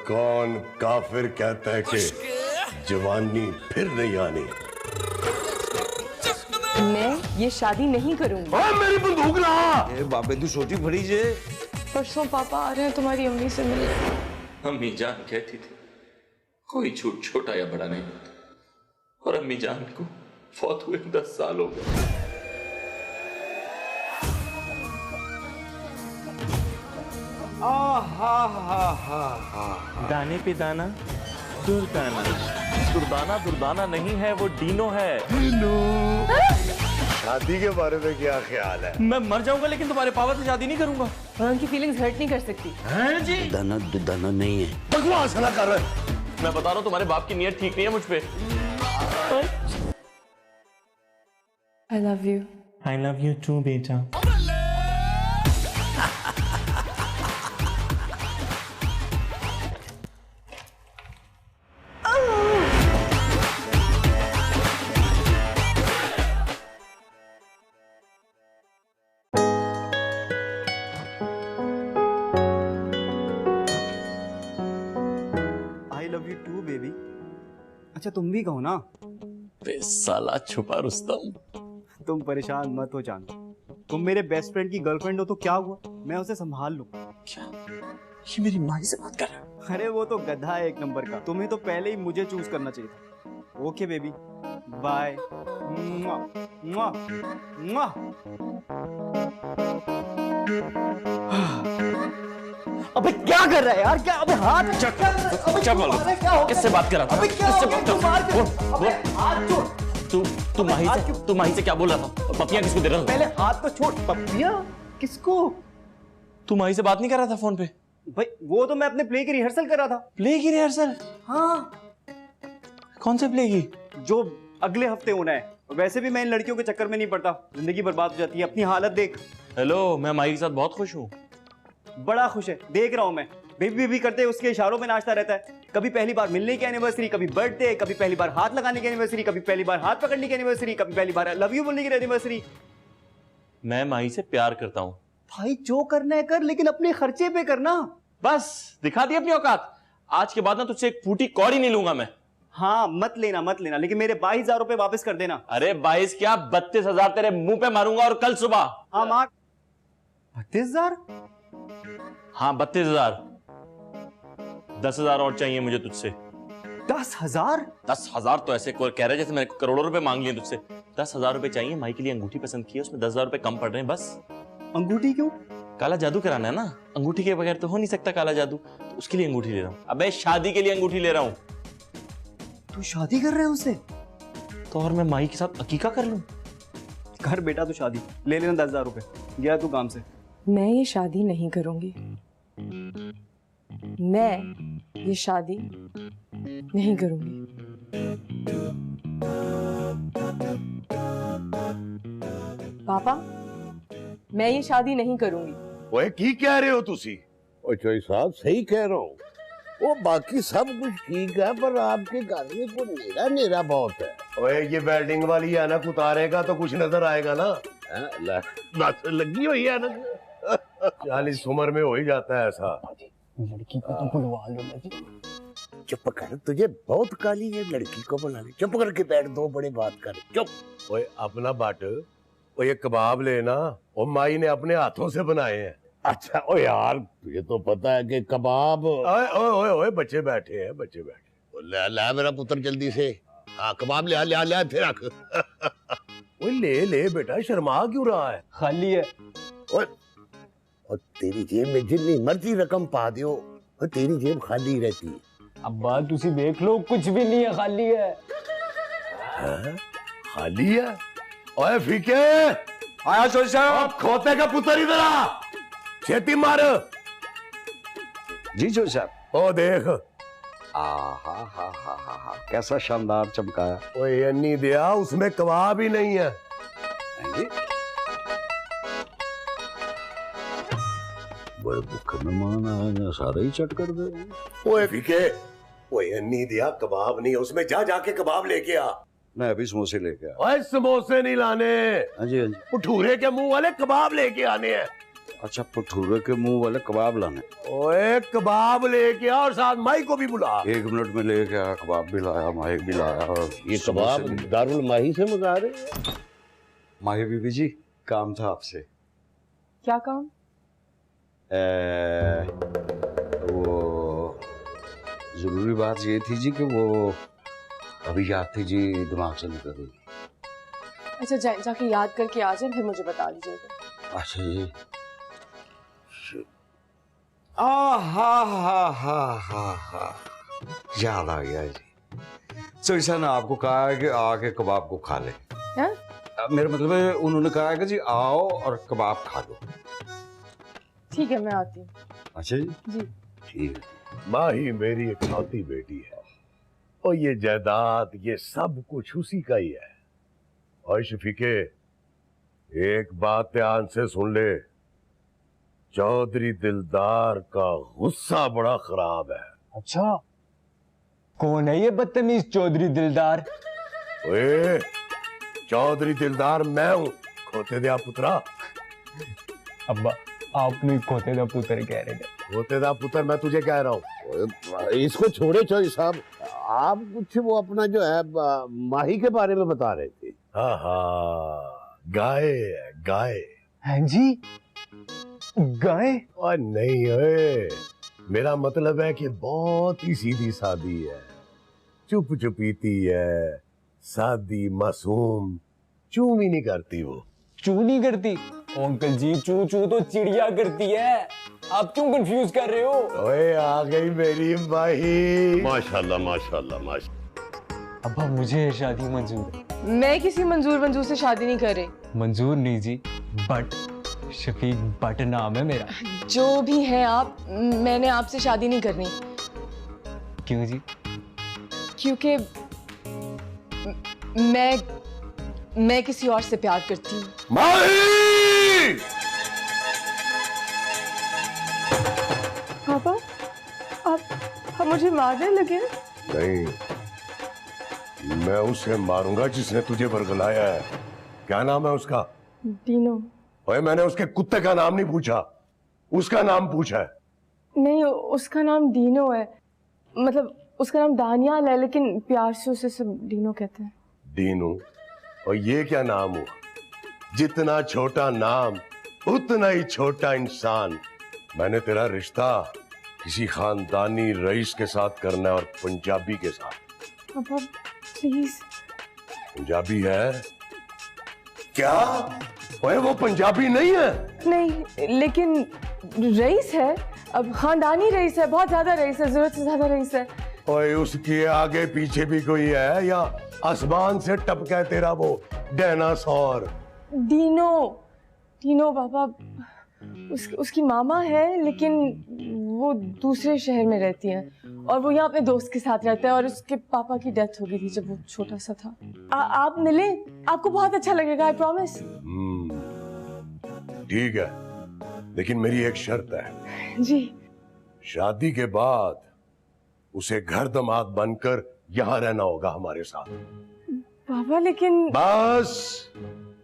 कौन काफिर कहता है कि जवानी फिर नहीं आनी? मैं ये शादी नहीं करूंगी। मेरी बंदूक ला। बाबे तू छोटी भरी जे। परसों पापा आ रहे हैं तुम्हारी अम्मी से मिलने। अम्मी जान कहती थी कोई छूट छोटा या बड़ा नहीं होता, और अम्मी जान को फौत हुए 10 साल हो गए। दाने पे दाना दुर्दाना, दुर्दाना दुर्दाना नहीं है, वो डीनो है। शादी के बारे में क्या ख्याल है? मैं मर जाऊंगा लेकिन तुम्हारे पावर से शादी नहीं करूंगा। मैं उनकी फीलिंग्स हर्ट नहीं कर सकती। हैं जी? दाना दुदाना नहीं है। बकवास ना कर। मैं बता रहा हूँ तुम्हारे बाप की नीयत ठीक नहीं है मुझ पे। I love you. I love you too बेटा। I love you too baby. अच्छा तुम भी कहो ना। बे साला छुपा रुस्तम। तुम परेशान मत हो जान। तुम मेरे बेस्ट फ्रेंड की गर्लफ्रेंड हो तो क्या हुआ, मैं उसे संभाल लूं। क्या ये मेरी माँ से बात कर रहा है? अरे वो तो गधा है एक नंबर का, तुम्हें तो पहले ही मुझे चूज करना चाहिए था। Okay baby bye. अबे क्या कर रहा है यार? क्या अबे हाथ क्या बोलो? किससे बात कर रहा था? किससे बात कर रहा था? तू माही से क्या बोल रहा था? पपियां किसको दे रहा था? पहले हाथ तो छोड़। पपियां किसको? तू माही से बात नहीं कर रहा था फोन पे? भाई वो तो मैं अपने प्ले की रिहर्सल कर रहा था। प्ले की रिहर्सल? हाँ। कौन से प्ले की? जो अगले हफ्ते होना है। वैसे भी मैं इन लड़कियों के चक्कर में नहीं पड़ता, जिंदगी बर्बाद हो जाती है। अपनी हालत देख। हेलो, मैं माही के साथ बहुत खुश हूँ। बड़ा खुश है, देख रहा हूँ मैं। बेबी बेबी करते उसके इशारों में नाचता रहता है। कभी पहली बार मिलने की एनिवर्सरी, कभी बर्थडे, कभी पहली बार हाथ लगाने की एनिवर्सरी, कभी पहली बार हाथ पकड़ने की एनिवर्सरी, कभी पहली बार लव यू बोलने की एनिवर्सरी। मैं माही से प्यार करता हूँ। भाई जो करना है कर, लेकिन अपने खर्चे पे करना। बस दिखा दी अपनी औकात। आज के बाद ना तुझसे एक फूटी कौड़ी नहीं लूंगा मैं। हाँ मत लेना, लेकिन मेरे 22,000 रुपए वापस कर देना। अरे 22 क्या, 32,000 तेरे मुंह पे मारूंगा। और कल सुबह। हाँ मार। 32,000? हाँ 32,000। 10,000 और चाहिए मुझे तुझसे। 10,000? 10,000 तो ऐसे कह रहे जैसे मैंने करोड़ों रुपए मांग लिए तुझसे। 10,000 रुपए चाहिए। माई के लिए अंगूठी पसंद की है, उसमें 10,000 रुपए कम पड़ रहे हैं बस। अंगूठी क्यों? काला जादू कराना है ना, अंगूठी के बगैर तो हो नहीं सकता काला जादू, तो उसके लिए अंगूठी ले रहा हूँ। अबे शादी के लिए अंगूठी ले रहा हूँ। तू शादी कर रहे है उससे? तो और मैं माई के साथ अकीका कर लूं? कर बेटा तू शादी, ले लेना 10,000 रुपए। गया तू काम से। मैं ये शादी नहीं करूंगी। मैं ये शादी नहीं करूंगी। पापा मैं ये शादी नहीं करूंगी। ओए की कह रहे हो तुसी? ओ चोई साहब सही कह रहा हूँ। वो बाकी सब कुछ ठीक है, पर आपके घर में को नेरा बहुत है। ओए ये वेल्डिंग वाली है ना, उतारेगा तो कुछ नजर आएगा ना। लगी हुई है ना। 40 उम्र में हो ही जाता है ऐसा। लड़की को तो बुलवा लो। चुप कर, तुझे बहुत काली है, लड़की को बुला ले। चुप करके बैठ, दो बड़े बात कर। चुप। ओए अपना बाट। ओ ये कबाब लेना, और माई ने अपने हाथों से बनाए हैं। अच्छा ओ यार, तुझे तो पता है कि कबाब। ओए ओए ओए बच्चे बैठे हैं, बच्चे बैठे। ले ले मेरा पुत्र जल्दी से। हाँ कबाब ले ले ले फिर रख। ओए ले ले बेटा, शर्मा क्यों रहा है? खाली है। ओए और तेरी जेब में जितनी मर्जी रकम पा दियो, और तेरी जेब खाली रहती है। अब बात तुसी देख लो, कुछ भी नहीं है, खाली है। खाली है? ओए फीके आया चोरी साहब। खोते का पुत्र इधर आ, छेती मार। जी चोरी साहब। ओ देख। हा कैसा शानदार चमकाया। ओए अन्नी दिया, उसमें कबाब ही नहीं है। बड़े भूखे मेहमान आए, सारे ही चट कर दे। ओए फीके, ओए अन्नी दिया कबाब नहीं है उसमें, जा जाके कबाब लेके आ। मैं अभी समोसे लेके आया। ओए समोसे नहीं लाने, हाँ जी हाँ जी। भटूरे के मुंह वाले कबाब लेके आने हैं। अच्छा, भटूरे के मुंह वाले कबाब लाने। ओए कबाब लेके आ और साथ माई को भी बुला। 1 मिनट में लेके आया, कबाब भी लाया, माही भी लाया। और ये कबाब दारुल माही से मंगा रहे? माही बीबी जी, काम था आपसे। क्या काम? वो जरूरी बात ये थी जी कि वो अभी याद थी जी, दिमाग से निकल गई। अच्छा जाके याद करके आ जाए, फिर मुझे बता दीजिएगा। अच्छा जी। हा याद आ गया जी। सविता ने आपको कहा है कि आके कबाब को खा ले। हाँ? मेरा मतलब है, उन्होंने कहा है कि जी आओ और कबाब खा लो। ठीक है, मैं आती हूँ। अच्छा जी। जी ठीक है। माही मेरी इकलौती बेटी है और ये जायदाद, ये सब कुछ उसी का ही है। और शफीके, एक बात ध्यान से सुन ले, चौधरी दिलदार का गुस्सा बड़ा खराब है। अच्छा, कौन है ये बदतमीज चौधरी दिलदार? ओए, चौधरी दिलदार मैं हूं, खोते दिया पुत्रा। अब्बा, आप नहीं खोते दा पुत्र कह रहे थे। खोते दा पुत्र मैं तुझे कह रहा हूं। इसको छोड़े चौधरी साहब, आप कुछ वो अपना जो है माही के बारे में बता रहे थे। हाँ, गाय है गाय। हैं जी, गाय? और नहीं ओए, मेरा मतलब है कि बहुत ही सीधी सादी है, चुप चुपीती है, सादी मासूम, चू भी नहीं करती वो। चू नहीं करती? अंकल जी, चू चू तो चिड़िया करती है, आप क्यों कंफ्यूज कर रहे हो? ओए आ गई मेरी माही। माशाल्लाह माशाल्लाह माशाल्लाह। अब्बा, मुझे शादी मंजूर है। मैं किसी मंजूर से शादी नहीं कर रही। मंजूर नहीं जी, बट शफीक बट नाम है मेरा। जो भी है आप, मैंने आपसे शादी नहीं करनी। क्यों जी? क्योंकि मैं किसी और से प्यार करती हूँ। माही! पापा, आप मुझे मारने लगे? नहीं, मैं उसे मारूंगा जिसने तुझे बरगलाया है। क्या नाम है उसका? डीनो। ओए, मैंने उसके कुत्ते का नाम नहीं पूछा, उसका नाम पूछा है। नहीं, उसका नाम डीनो है। मतलब उसका नाम दानियाल है, लेकिन प्यार से उसे सब डीनो कहते हैं। डीनू? और ये क्या नाम हुआ? जितना छोटा नाम उतना ही छोटा इंसान। मैंने तेरा रिश्ता किसी खानदानी रईस के साथ करना है, और पंजाबी के साथ। पापा प्लीज। पंजाबी है क्या? ओए, वो पंजाबी नहीं है। नहीं, लेकिन रईस है। अब खानदानी रईस है, बहुत ज्यादा रईस है, जरूरत से ज्यादा रईस है। ओए, उसके आगे पीछे भी कोई है या आसमान से टपका है तेरा वो डायनासोर? डीनो पापा, उसकी मामा है, लेकिन वो दूसरे शहर में रहती हैं और वो यहाँ अपने दोस्त के साथ रहता है, और उसके पापा की डेथ हो गई थी जब वो छोटा सा था। आप मिले, आपको बहुत अच्छा लगेगा, आई प्रॉमिस। ठीक है, लेकिन मेरी एक शर्त है। जी। शादी के बाद उसे घर दामाद बनकर यहाँ रहना होगा हमारे साथ। पापा लेकिन। बस,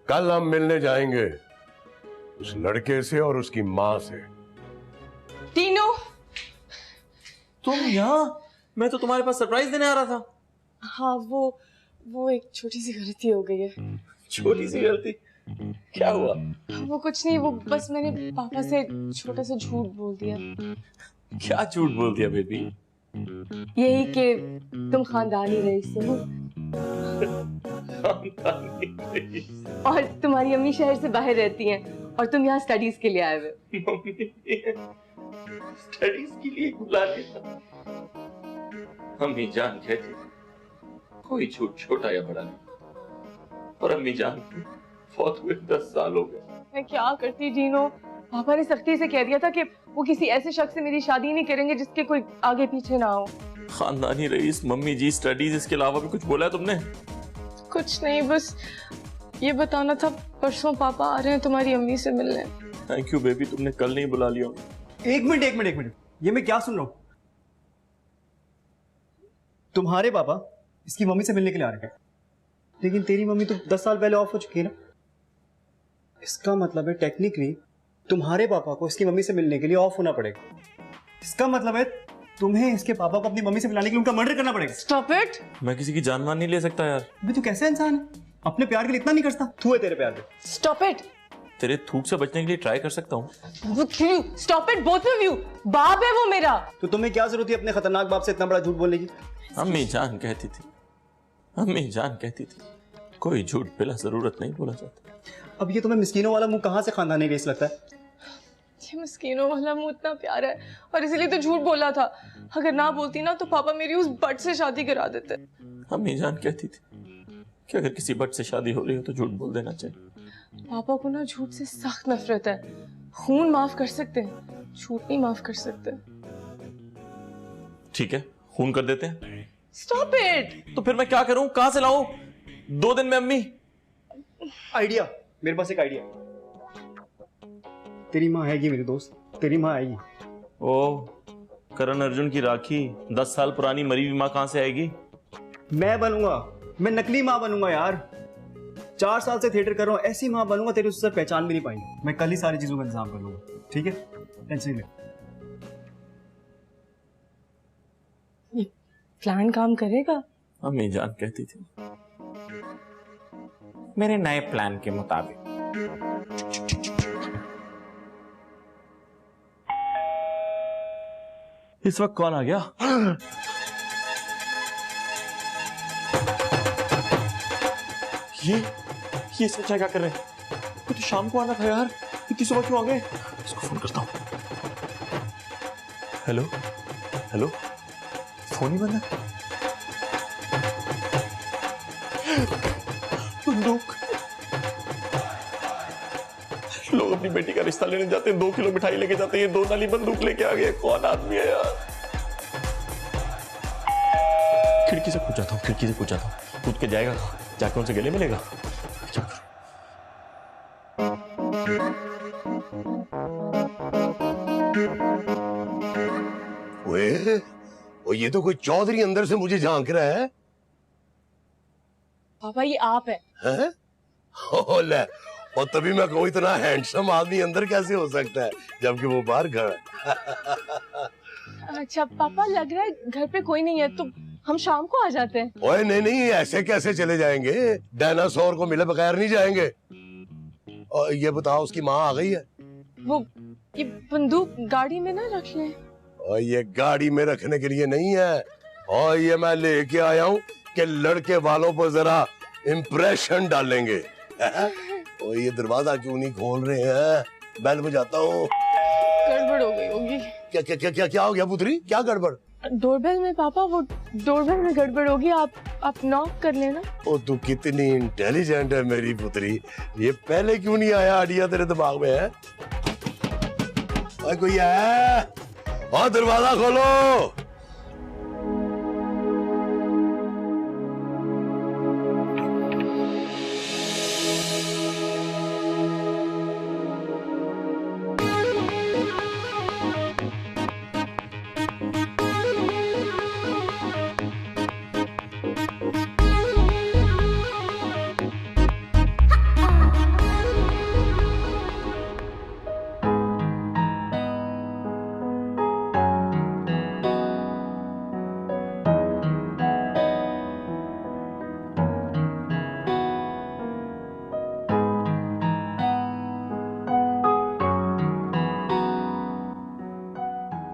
कल हम मिलने जाएंगे उस लड़के से और उसकी माँ से। टीनू, तुम यहाँ? मैं तो तुम्हारे पास सरप्राइज देने आ रहा था। हाँ, वो एक छोटी सी गलती हो गई है। छोटी सी गलती? क्या हुआ? वो कुछ नहीं, वो बस मैंने पापा से छोटा सा झूठ बोल दिया। क्या झूठ बोल दिया बेबी? यही कि तुम खानदानी रईस हो और तुम्हारी अम्मी शहर से बाहर रहती हैं और तुम यहाँ स्टडीज के लिए आए हुए। स्टडीज के लिए बुला लिया? अम्मी जान कहती कोई झूठ छोटा या बड़ा नहीं, और अम्मी जान फौत हुए 10 साल हो गए। मैं क्या करती डीनो? पापा ने सख्ती से कह दिया था कि वो किसी ऐसे शख्स से मेरी शादी नहीं करेंगे जिसके कोई आगे पीछे ना हो। खानदानी रईस, मम्मी जी, स्टडीज, इसके अलावा भी कुछ बोला है तुमने? कुछ नहीं, बस ये बताना था परसों पापा आ रहे हैं तुम्हारी अम्मी से मिलने। थैंक यू बेबी, तुमने कल नहीं बुला लिया। एक मिनट, ये मैं क्या सुन रहा हूँ? तुम्हारे पापा इसकी मम्मी से मिलने के लिए आ रहे हैं, लेकिन तेरी मम्मी तो 10 साल पहले ऑफ हो चुकी है ना। इसका मतलब है टेक्निकली तुम्हारे पापा को इसकी मम्मी से मिलने के लिए ऑफ होना पड़ेगा। इसका मतलब है तुम्हें इसके पापा को अपनी मम्मी से मिलाने के लिए उनका मर्डर करना पड़ेगा। Stop it. मैं किसी की जान मान नहीं ले सकता यार। अबे तू कैसा इंसान है, अपने प्यार के लिए इतना नहीं करता? तू है तेरे प्यार पे। Stop it. तेरे थूक से बचने के लिए ट्राई कर सकता हूँ। Stop it both of you. बाप है वो मेरा। तो तुम्हें क्या जरूरत है अपने खतरनाक बाप से इतना बड़ा झूठ बोलने की? अम्मी जान कहती थी, अम्मी जान कहती थी कोई झूठ बिला जरूरत नहीं बोला जाता। अब ये तुम्हें मिस्कीनों वाला मुंह कहाँ से खानदानी रेस लगता है? ये मिस्कीनों वाला मुंह इतना प्यारा है और इसीलिए तो झूठ बोला था। अगर ना बोलती ना तो पापा मेरी उस बट से शादी करा देते। अम्मी जान कहती थी कि अगर किसी बट से शादी हो रही हो तो झूठ बोल देना चाहिए। पापा को ना झूठ से सख्त नफरत है। खून माफ कर सकते हैं, झूठ नहीं माफ कर सकते। ठीक है, खून कर देते हैं। Stop it. तो फिर मैं क्या करूं, कहां से लाऊं? 2 दिन में अम्मी। आइडिया, मेरे पास एक आइडिया। तेरी माँ आएगी मेरे दोस्त, तेरी माँ आएगी। ओ, करण अर्जुन की राखी 10 साल पुरानी मरी हुई माँ कहां से आएगी? मैं बनूंगा, मैं नकली माँ बनूंगा यार। 4 साल से थिएटर कर रहा हूँ, ऐसी माँ बनूंगा तेरी उससे पहचान भी नहीं पाएंगे। मैं कल ही सारी चीजों का इंतजाम कर लूंगा, ठीक है? टेंशन ले। ये प्लान काम करेगा? अम्मी जान कहती थी मेरे नए प्लान के मुताबिक। इस वक्त कौन आ गया? ये सच्चा क्या कर रहे हैं? तो शाम को आना था यार, इतनी सुबह क्यों आ गए? इसको फोन करता हूं। हेलो हेलो, फोन ही बंद है। बंदूक। लोग अपनी बेटी का रिश्ता लेने जाते हैं, 2 किलो मिठाई लेके जाते हैं, 2 नाली बंदूक लेके आ गए। कौन आदमी है यार? खिड़की से कूद जाता हूँ, खिड़की से कूद जाता हूँ। कूद के जाएगा, जाके उनसे गले मिलेगा। ओए, ये तो कोई चौधरी अंदर से मुझे झांक रहा है। पापा ये आप है? हैं? ओ ले, और तभी मैं कहूँ इतना हैंडसम आदमी अंदर कैसे हो सकता है जबकि वो बाहर खड़ा है। अच्छा पापा, लग रहा है घर पे कोई नहीं है तो हम शाम को आ जाते हैं। ओए नहीं नहीं, ऐसे कैसे चले जाएंगे? डायनासोर को मिले बगैर नहीं जाएंगे। और ये बताओ उसकी माँ आ गई है? वो ये बंदूक गाड़ी में ना रख लें। और ये गाड़ी में रखने के लिए नहीं है, और ये मैं लेके आया हूँ कि लड़के वालों पर जरा इम्प्रेशन डालेंगे। और ये दरवाजा क्यों नहीं खोल रहे हैं? बेल बजाता हूँ। गड़बड़ हो गई होगी। क्या क्या क्या क्या क्या हो गया पुत्री? क्या गड़बड़? डोरबेल में पापा, वो डोरबेल में गड़बड़ होगी। आप नॉक कर लेना। ओ तू कितनी इंटेलिजेंट है मेरी पुत्री। ये पहले क्यों नहीं आया आइडिया तेरे दिमाग में है? कोई है? और दरवाजा खोलो।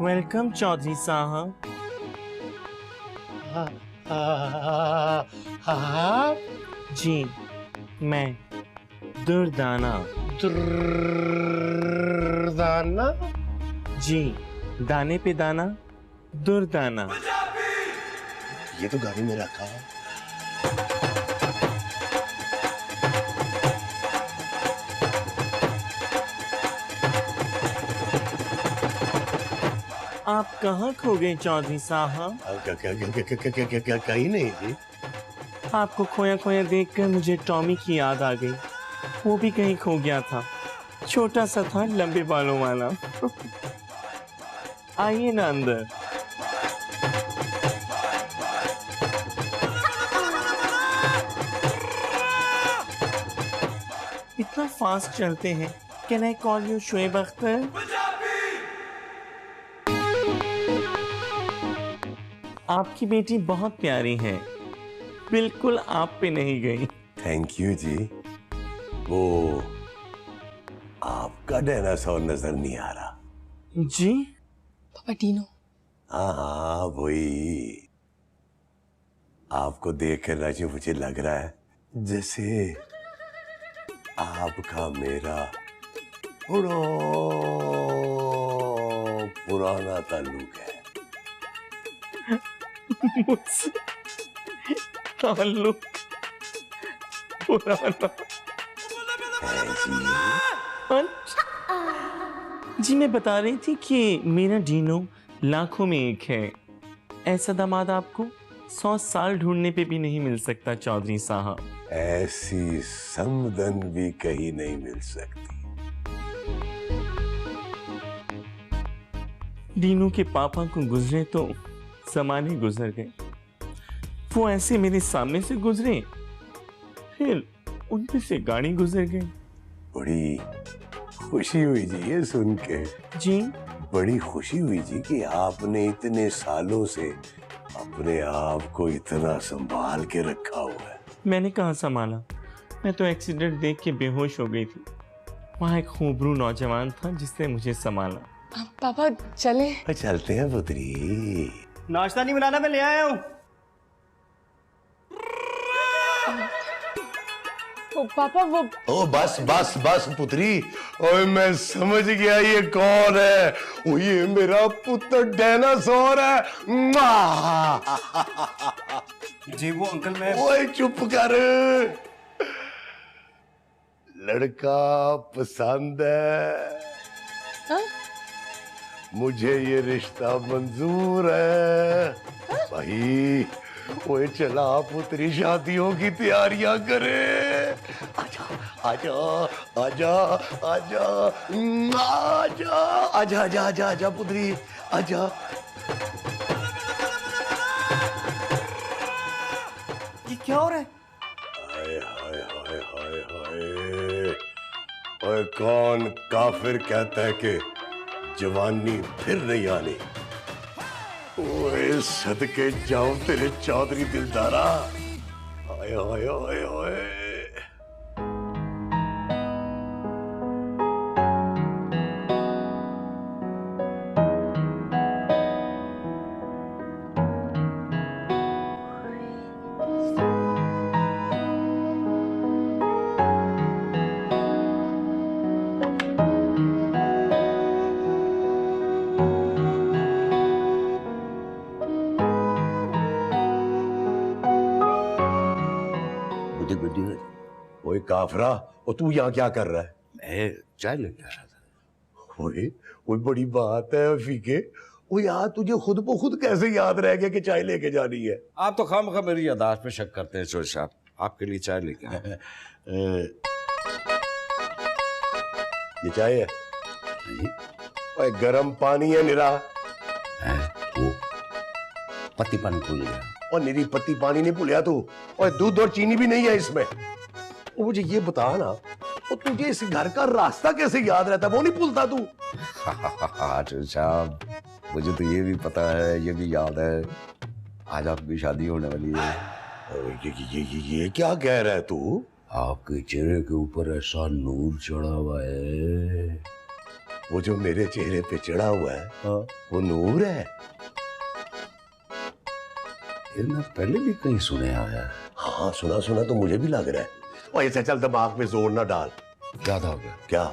वेलकम चौधरी साहब। जी मैं दुर्दाना। दाना? जी दाने पे दाना, दुर्दाना। ये तो गाड़ी में रखा है। आप कहाँ खो गए चौधरी साहब? कहीं नहीं जी। आपको खोया खोया देखकर मुझे टॉमी की याद आ गई। वो भी कहीं खो गया था, छोटा सा था, लंबे बालों वाला। आइए ना अंदर। इतना फास्ट चलते हैं, Can I call you Shoaib Akhtar? आपकी बेटी बहुत प्यारी है, बिल्कुल आप पे नहीं गई। थैंक यू जी। वो आपका डायनासोर नजर नहीं आ रहा। जी? पापा डीनो। हाँ वही। आपको देख कर राजी मुझे लग रहा है जैसे आपका मेरा बड़ा पुराना ताल्लुक है। मुझसे ताल्लुक पुराना है जी। जी मैं बता रही थी कि मेरा डीनो लाखों में एक है। ऐसा दामाद आपको 100 साल ढूंढने पे भी नहीं मिल सकता चौधरी साहब। ऐसी समदन भी कहीं नहीं मिल सकती। डीनू के पापा को गुजरे तो जमाने गुजर गए। वो ऐसे मेरे सामने से गुजरे, फिर उन पे से गाड़ी गुजर गई। बड़ी खुशी हुई जी ये सुन के। जी? बड़ी खुशी हुई जी कि आपने इतने सालों से अपने आप को इतना संभाल के रखा हुआ है। मैंने कहाँ संभाला, मैं तो एक्सीडेंट देख के बेहोश हो गई थी। वहाँ एक खूबरू नौजवान था जिसने मुझे संभाला। पापा चले? चलते हैं पुत्री। नाश्ता नहीं बनाना, मैं ले आया हूँ। पापा वो ओ बस बस बस पुत्री। ओए मैं समझ गया ये कौन है। ओ ये मेरा पुत्र डायनासोर है। जी वो अंकल मैं। ओए चुप कर। लड़का पसंद है। हाँ? मुझे ये रिश्ता मंजूर है। भाई ओए चला पुत्री शादियों की तैयारियां करे। आजा आजा आजा आजा आजा आजा आजा आजा आजा पुत्री आजा। ये क्या हो रहा है? हाय हाय हाय हाय हाय। ओए कौन काफिर कहता है कि जवानी फिर नहीं आनी। ओए सदके जाओ तेरे चौधरी दिलदारा। हाय हाय हाय हाय। ओए काफरा, और तू यहाँ क्या कर रहा है? मैं चाय लेके आ रहा था। ओए कोई बड़ी बात है फीके। ओ यार तुझे खुद को खुद कैसे याद रह गया कि चाय लेके जानी है? आप तो खामखा मेरी यादाश्त पे शक करते हैं चोर साहब। आपके लिए चाय लेके आया। ये चाय है? ओए गरम पानी है निरा। वो पत्ती पानी भूल गया। और निरी पत्ती पानी नहीं भूलिया तू। और दूध और चीनी भी नहीं है इसमें। ओ मुझे ये बता ना, और तुझे इस घर का रास्ता कैसे याद रहता, वो नहीं भूलता तू? चोर साहब मुझे तो ये भी पता है, ये भी याद है, आज आपकी शादी होने वाली है। ये क्या कह रहा है तू? आपके चेहरे के ऊपर ऐसा नूर चढ़ा हुआ है। वो जो मेरे चेहरे पे चढ़ा हुआ है वो नूर है। ये मैं पहले भी कहीं सुने आया। हाँ सुना सुना तो मुझे भी लग रहा है। और ऐसे चल दिमाग पे जोर ना डाल। क्या था? हो गया क्या?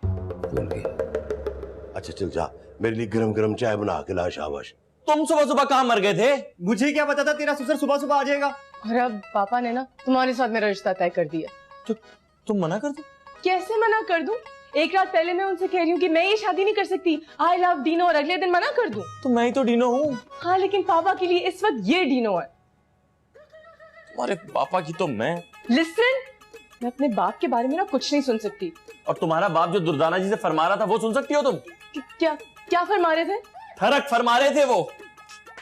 भूल गया। अच्छा चल जा, मेरे लिए गरम गरम चाय बना के ला। शाबाश। तुम सुबह सुबह कहाँ मर गए थे? मुझे क्या पता था तेरा ससुर सुबह सुबह आ जाएगा। और अब पापा ने ना तुम्हारे साथ मेरा रिश्ता तय कर दिया। तो तुम मना कर दो। कैसे मना कर दूं? एक रात पहले मैं उनसे कह रही हूँ कि मैं ये शादी नहीं कर सकती, आई लव डीनो, और अगले दिन मना कर दूं। तो मैं ही तो डीनो हूँ। हाँ लेकिन पापा के लिए इस वक्त ये डीनो है। तुम्हारे पापा की तो मैं। लिसन, मैं अपने बाप के बारे में ना कुछ नहीं सुन सकती। और तुम्हारा बाप जो दुर्दाना जी से फरमा रहा था वो सुन सकती हो तुम? क्या क्या फरमा रहे थे? फर्क फरमा रहे थे वो।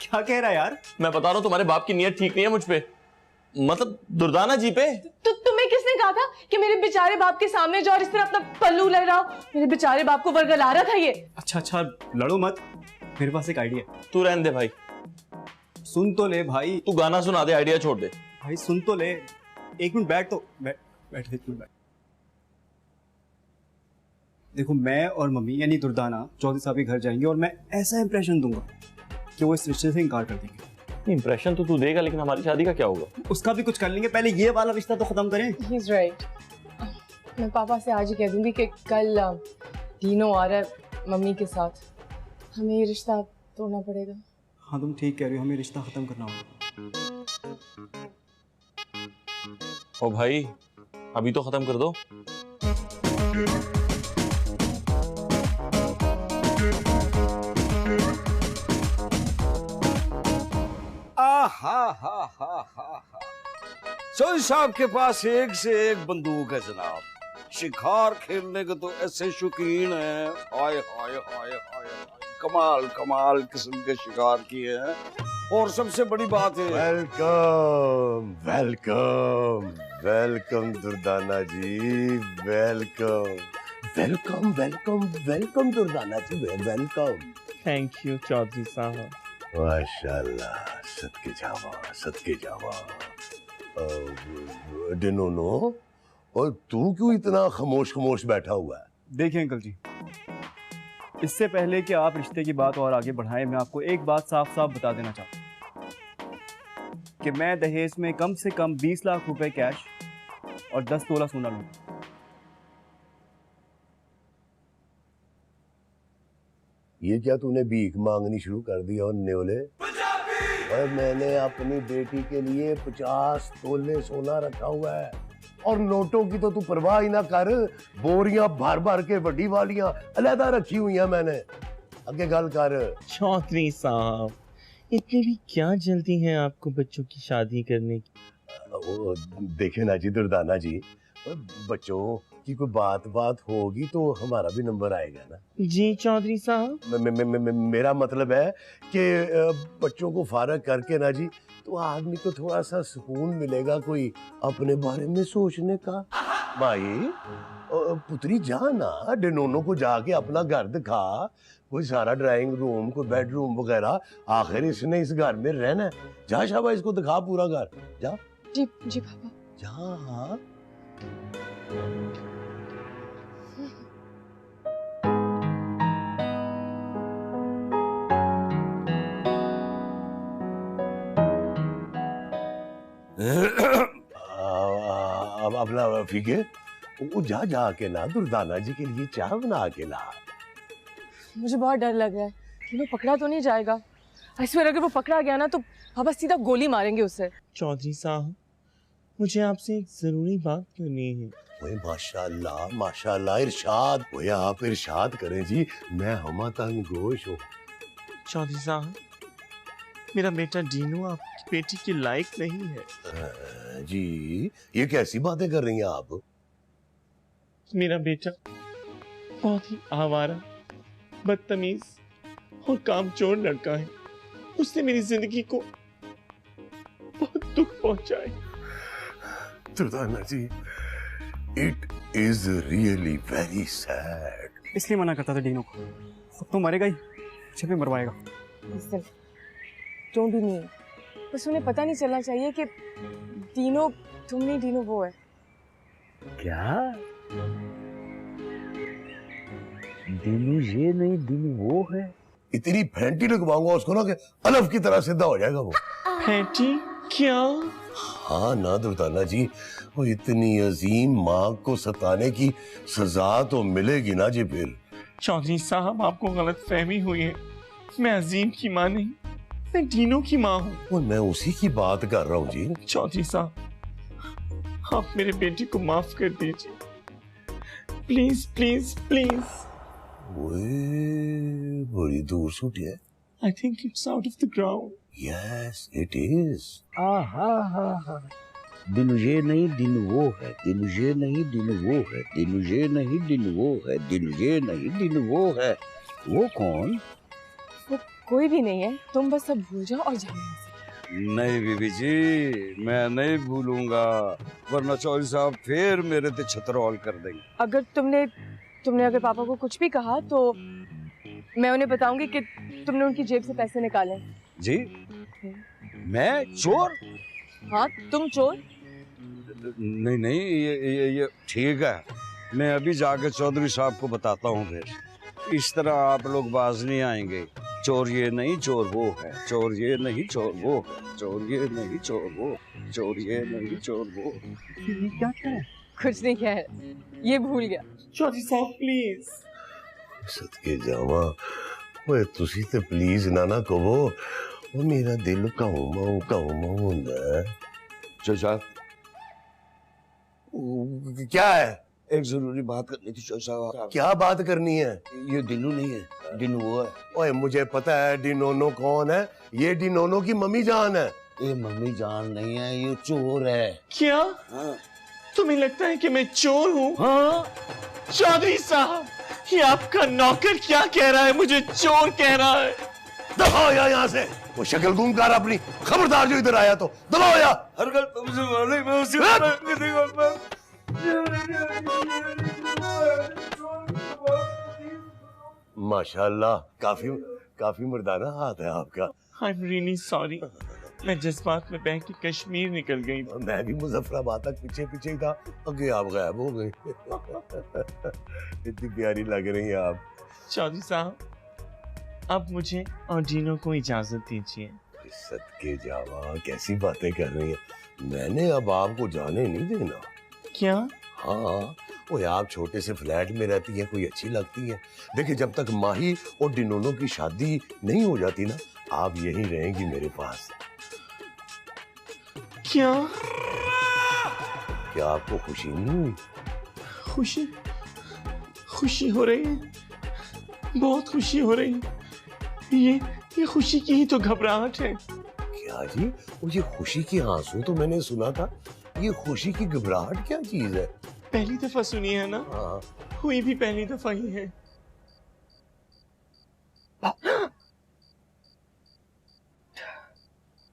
क्या कह रहा है यार? मैं बता रहा हूँ तुम्हारे बाप की नीयत ठीक नहीं है मुझ पे। मतलब दुर्दाना जी पे। तो तुम्हें किसने कहा था कि मेरे बेचारे बाप के सामने जाओ और इस तरह अपना पल्लू लहराओ? मेरे बेचारे बाप को बरगला रहा था ये। अच्छा लड़ो मत, मेरे पास एक आइडिया है। तू रहने दे भाई, सुन तो ले भाई। तू गाना सुना दे, आइडिया छोड़ दे। भाई सुन तो ले, एक मिनट बैठ तो बैठ एक मिनट बैठ। देखो मैं और मम्मी यानी दुर्दाना चौधरी साहब के घर जाएंगे और मैं ऐसा इंप्रेशन दूंगा कि वो इस रिश्ते से इनकार कर देंगे। इंप्रेशन तो तू देगा, लेकिन हमारी शादी का क्या होगा? उसका भी कुछ कर लेंगे, पहले ये वाला रिश्ता तो खत्म करें। He's right. मैं पापा से आज ही कह दूंगी कि कल डीनो आ रहा है मम्मी के साथ, हमें ये रिश्ता तोड़ना पड़ेगा। हाँ तुम ठीक कह रही हो, हमें रिश्ता खत्म करना होगा। ओ भाई अभी तो खत्म कर दो। चौधरी साहब के पास एक से एक बंदूक है जनाब, शिकार खेलने के तो ऐसे शौकीन है, हाय हाय हाय हाय, कमाल कमाल किस्म के शिकार किए हैं। और सबसे बड़ी बात है, welcome welcome welcome Durdana ji, welcome welcome welcome welcome Durdana ji, welcome. Thank you Chaudhary साहब। माशाल्लाह, सदके जावा। डिनोनो, और तू क्यों इतना खामोश बैठा हुआ है? देखिए अंकल जी, इससे पहले कि आप रिश्ते की बात और आगे बढ़ाएं, मैं आपको एक बात साफ साफ बता देना चाहता हूँ कि मैं दहेज में कम से कम 20 लाख रुपए कैश और 10 तोला सोना लूंगा। ये क्या तूने भीख मांगनी शुरू कर दी? और न्योले, और मैंने अपनी बेटी के लिए 50 तोले सोना रखा हुआ है, और नोटों की तो तू परवाह ही ना कर, बोरियां भर भर के वड्डी वालियां अलहदा रखी हुई हैं मैंने। आगे गल कर। चौधरी साहब, इतनी भी क्या जल्दी है आपको बच्चों की शादी करने की? देखे ना जी दुर्दाना जी, बच्चों की कोई बात होगी तो हमारा भी नंबर आएगा ना जी चौधरी साहब। मेरा मतलब है कि बच्चों को फारग करके ना जी, तो आदमी को थोड़ा सा सुकून मिलेगा, कोई अपने बारे में सोचने का। भाई पुत्री जा ना, डिनोनो को जाके अपना घर दिखा, कोई सारा ड्राइंग रूम, कोई बेडरूम वगैरह, आखिर इसने इस घर में रहना है। जा शाबाश, इसको दिखा पूरा घर, जा। जी जी पापा। जा। अब अपना फीके वो जा के ना दुर्दाना जी के लिए चाय बना के ला। मुझे बहुत डर लग रहा है कि वो पकड़ा तो नहीं जाएगा। I swear, अगर वो पकड़ा गया ना तो पापा सीधा गोली मारेंगे उसे। चौधरी साहब, मुझे आपसे एक जरूरी बात करनी है। ओए माशाल्लाह माशाल्लाह, इरशाद। ओए आप इरशाद करें जी, मैं हमा तंग गोश हूँ। चौधरी साहब, मेरा बेटा डीनो आपकी बेटी के लायक नहीं है। जी ये कैसी बातें कर रही हैं आप? मेरा बेटा बहुत ही आवारा, बदतमीज और कामचोर लड़का है। उसने मेरी जिंदगी को बहुत दुख पहुंचाए। Durdana ji, it is really very sad. इसलिए मना करता था डीनो को, अब तो मरेगा ही, मुझे भी मरवाएगा। डोंट बी मीन, बस उन्हें पता नहीं चलना चाहिए कि डीनो तुम नहीं, डीनो वो है। क्या? डीनो ये नहीं, डीनो वो है? इतनी फैंटी लगवाऊंगा उसको ना कि अलफ की तरह सीधा हो जाएगा वो। फैंटी? क्या? हाँ ना दुर्दाना जी, वो इतनी अजीम माँ को सताने की सजा तो मिलेगी ना जी फिर। चौधरी साहब, आपको गलत फहमी हुई है। मैं अजीम की माँ नहीं, मैं डीनो की माँ हूँ। मैं उसी की बात कर रहा हूँ जी। चौधरी साहब, आप मेरे बेटी को माफ कर दीजिए, प्लीज प्लीज प्लीज। बड़ी दूर सूट है। I think it's out of the ground. Yes, it is. दिनु ये नहीं, दिनु वो है, दिनु ये नहीं, दिनु वो है, दिनु ये नहीं, दिनु वो है, दिनु ये नहीं, दिनु वो है। वो कौन? वो कोई भी नहीं है, तुम बस सब भूल जाओ और जाओ। नहीं बीबी जी, मैं नहीं भूलूंगा, वरना चौधरी साहब फिर मेरे पे छतरौल कर देंगे। अगर तुमने अगर पापा को कुछ भी कहा तो मैं उन्हें बताऊंगी कि तुमने उनकी जेब से पैसे निकाले। जी? मैं चोर? हाँ, तुम चोर? नहीं नहीं, ये ठीक है, मैं अभी जाकर चौधरी साहब को बताता हूँ। फिर इस तरह आप लोग बाज नहीं आएंगे। चोर ये नहीं चोर वो है, चोर ये नहीं चोर वो है, चोर ये नहीं चोर वो, चोर ये नहीं चोर वो। ये क्या कह रहा है? कुछ नहीं कह रहा, ये भूल गया। चौधरी साहब प्लीज। सदके जावा, ओए तुसी ते प्लीज ना कहो, वो मेरा दिल काऊ हुंदा है। चौधरी साहब, क्या है? एक जरूरी बात करनी थी चौधरी साहब। क्या बात करनी है? ये डिनू नहीं है, डिनू वो है। ओए मुझे पता है डिनोनो कौन है, ये डिनोनो की मम्मी जान है। ये मम्मी जान नहीं है, ये चोर है। क्या? हाँ। तुम्हें लगता है कि मैं चोर हूँ? हाँ। चौधरी साहब, ये आपका नौकर क्या कह रहा है? मुझे चोर कह रहा है। दबाओ यहाँ से, वो शक्ल गुम कर अपनी, खबरदार जो इधर आया तो दबाओ या। हर गल तुमसे मालूम है, उसी माशाल्लाह, काफी मर्दाना हाथ है आपका। I'm really sorry, मैं जज्बात में बह के कश्मीर निकल गई। मैं भी मुजफ्फराबाद तक पीछे ही था, आगे आप गायब हो गए। इतनी प्यारी लग रही हैं आप। चौधरी साहब, अब मुझे और जीनो को इजाजत दीजिए। सदके जावा, कैसी बातें कर रही हैं। मैंने अब आपको जाने नहीं देना। क्या? हाँ, वो आप छोटे से फ्लैट में रहती है, कोई अच्छी लगती है। देखिए, जब तक माही और डिनोनो की शादी नहीं हो जाती ना, आप यहीं रहेंगी मेरे पास। क्या? क्या आपको खुशी नहीं हुई? खुशी हो रही है, बहुत खुशी हो रही है। ये खुशी की ही तो घबराहट है। क्या जी? वो ये खुशी के आंसू तो मैंने सुना था, ये खुशी की घबराहट क्या चीज है? पहली दफा सुनी है ना? हाँ। हुई भी पहली दफा ही है।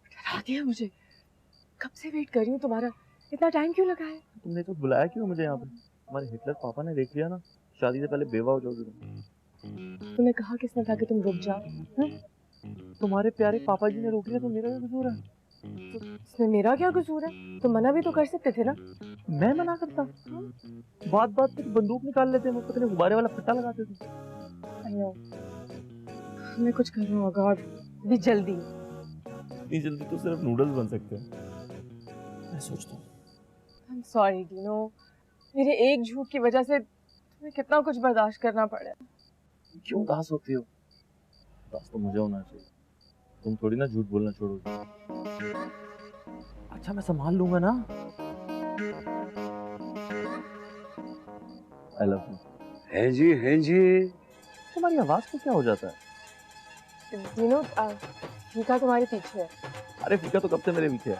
डरा दिया मुझे, कब से वेट कर रही हूँ तुम्हारा, इतना टाइम क्यों लगा है? तुमने तो बुलाया क्यों मुझे यहाँ पे? हमारे हिटलर पापा ने देख लिया ना, शादी से पहले बेवा हो जाओगे तुम। तुम्हें कहा किसने था कि तुम रुक जाओ? तुम्हारे प्यारे पापा जी ने रोक लिया तो मेरा क्या कसूर है? इसमें मेरा क्या कसूर है? तुम मना भी तो कर सकते थे ना। मैं मना करता? बात पे बंदूक निकाल लेते, मुझ पर गुब्बारे वाला फट्टा लगाते थे। मैं कुछ कर रहा हूँ और भी जल्दी। इतनी जल्दी तो सिर्फ नूडल्स बन सकते हैं, मैं सोचता हूँ। I'm sorry, डिनो, मेरे एक झूठ की वजह से तुम्हें कितना कुछ बर्दाश्त करना पड़ा। क्यों उदास होती हो? उदास तो मुझे होना चाहिए, तुम थोड़ी ना झूठ बोलना छोड़ोगे। अच्छा, मैं संभाल लूंगा ना। I love you। हैं जी। तुम्हारी आवाज को क्या हो जाता है? डिनो, फीका तुम्हारे पीछे है। अरे फीका तो कब से मेरे पीछे है।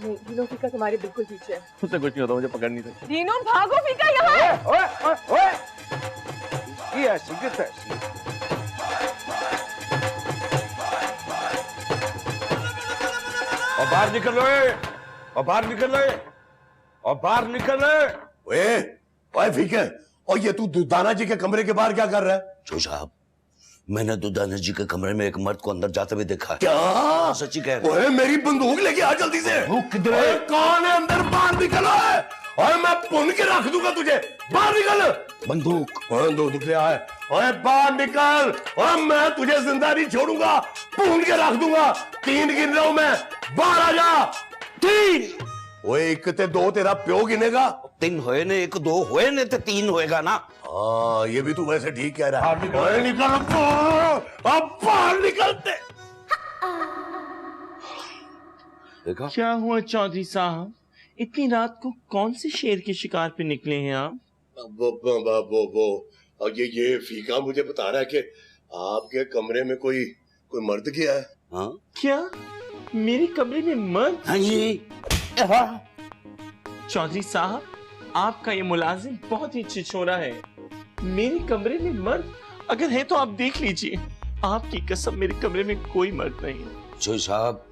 नहीं डिनो, फीका तुम्हारे बिल्कुल पीछे है। उससे कुछ नहीं होता, मुझे पकड़ नहीं सकती। डिनो भागो, फीका यहाँ है। ओए, ये ऐसी किस ऐसी? और बाहर निकल लो, और बाहर निकल लो, और बाहर निकल लो। ओए फीके, और ये तू दाना जी के कमरे के बाहर क्या कर रहा है? चौधरी साहब, मैंने दुदाना जी के कमरे में एक मर्द को अंदर जाते हुए देखा। क्या? सच्ची कह रहा हूँ। मेरी बंदूक लेके आ जल्दी से। किधर? कौन है अंदर? बाहर निकल, और मैं पुन के रख दूंगा तुझे। बाहर निकल। बंदूक? बंदूक ले आए। ओए बाहर निकल, और मैं तुझे जिंदा नहीं छोड़ूंगा, पुन के रख दूंगा। 3 गिन रहा हूं मैं, बाहर आ जा। 3। ओए 1 ते 2 तेरा प्यो गिनेगा। 3 होए ने, 1 2 होए ने, तो 3 होएगा ना। हाँ, ये भी तू वैसे ठीक कह रहा है। निकल, अब बाहर निकलते। देखा? क्या हुआ चौधरी साहब, इतनी रात को कौन से शेर के शिकार पे निकले हैं आप? वो ये फीका मुझे बता रहा है कि आपके कमरे में कोई मर्द गया है। हाँ? क्या मेरे कमरे में मर्द? हाँ जी। चौधरी साहब, आपका ये मुलाजिम बहुत ही छिछोरा है। मेरे कमरे में मर्द अगर है तो आप देख लीजिए। आपकी कसम, मेरे कमरे में कोई मर्द नहीं है। चौधरी साहब,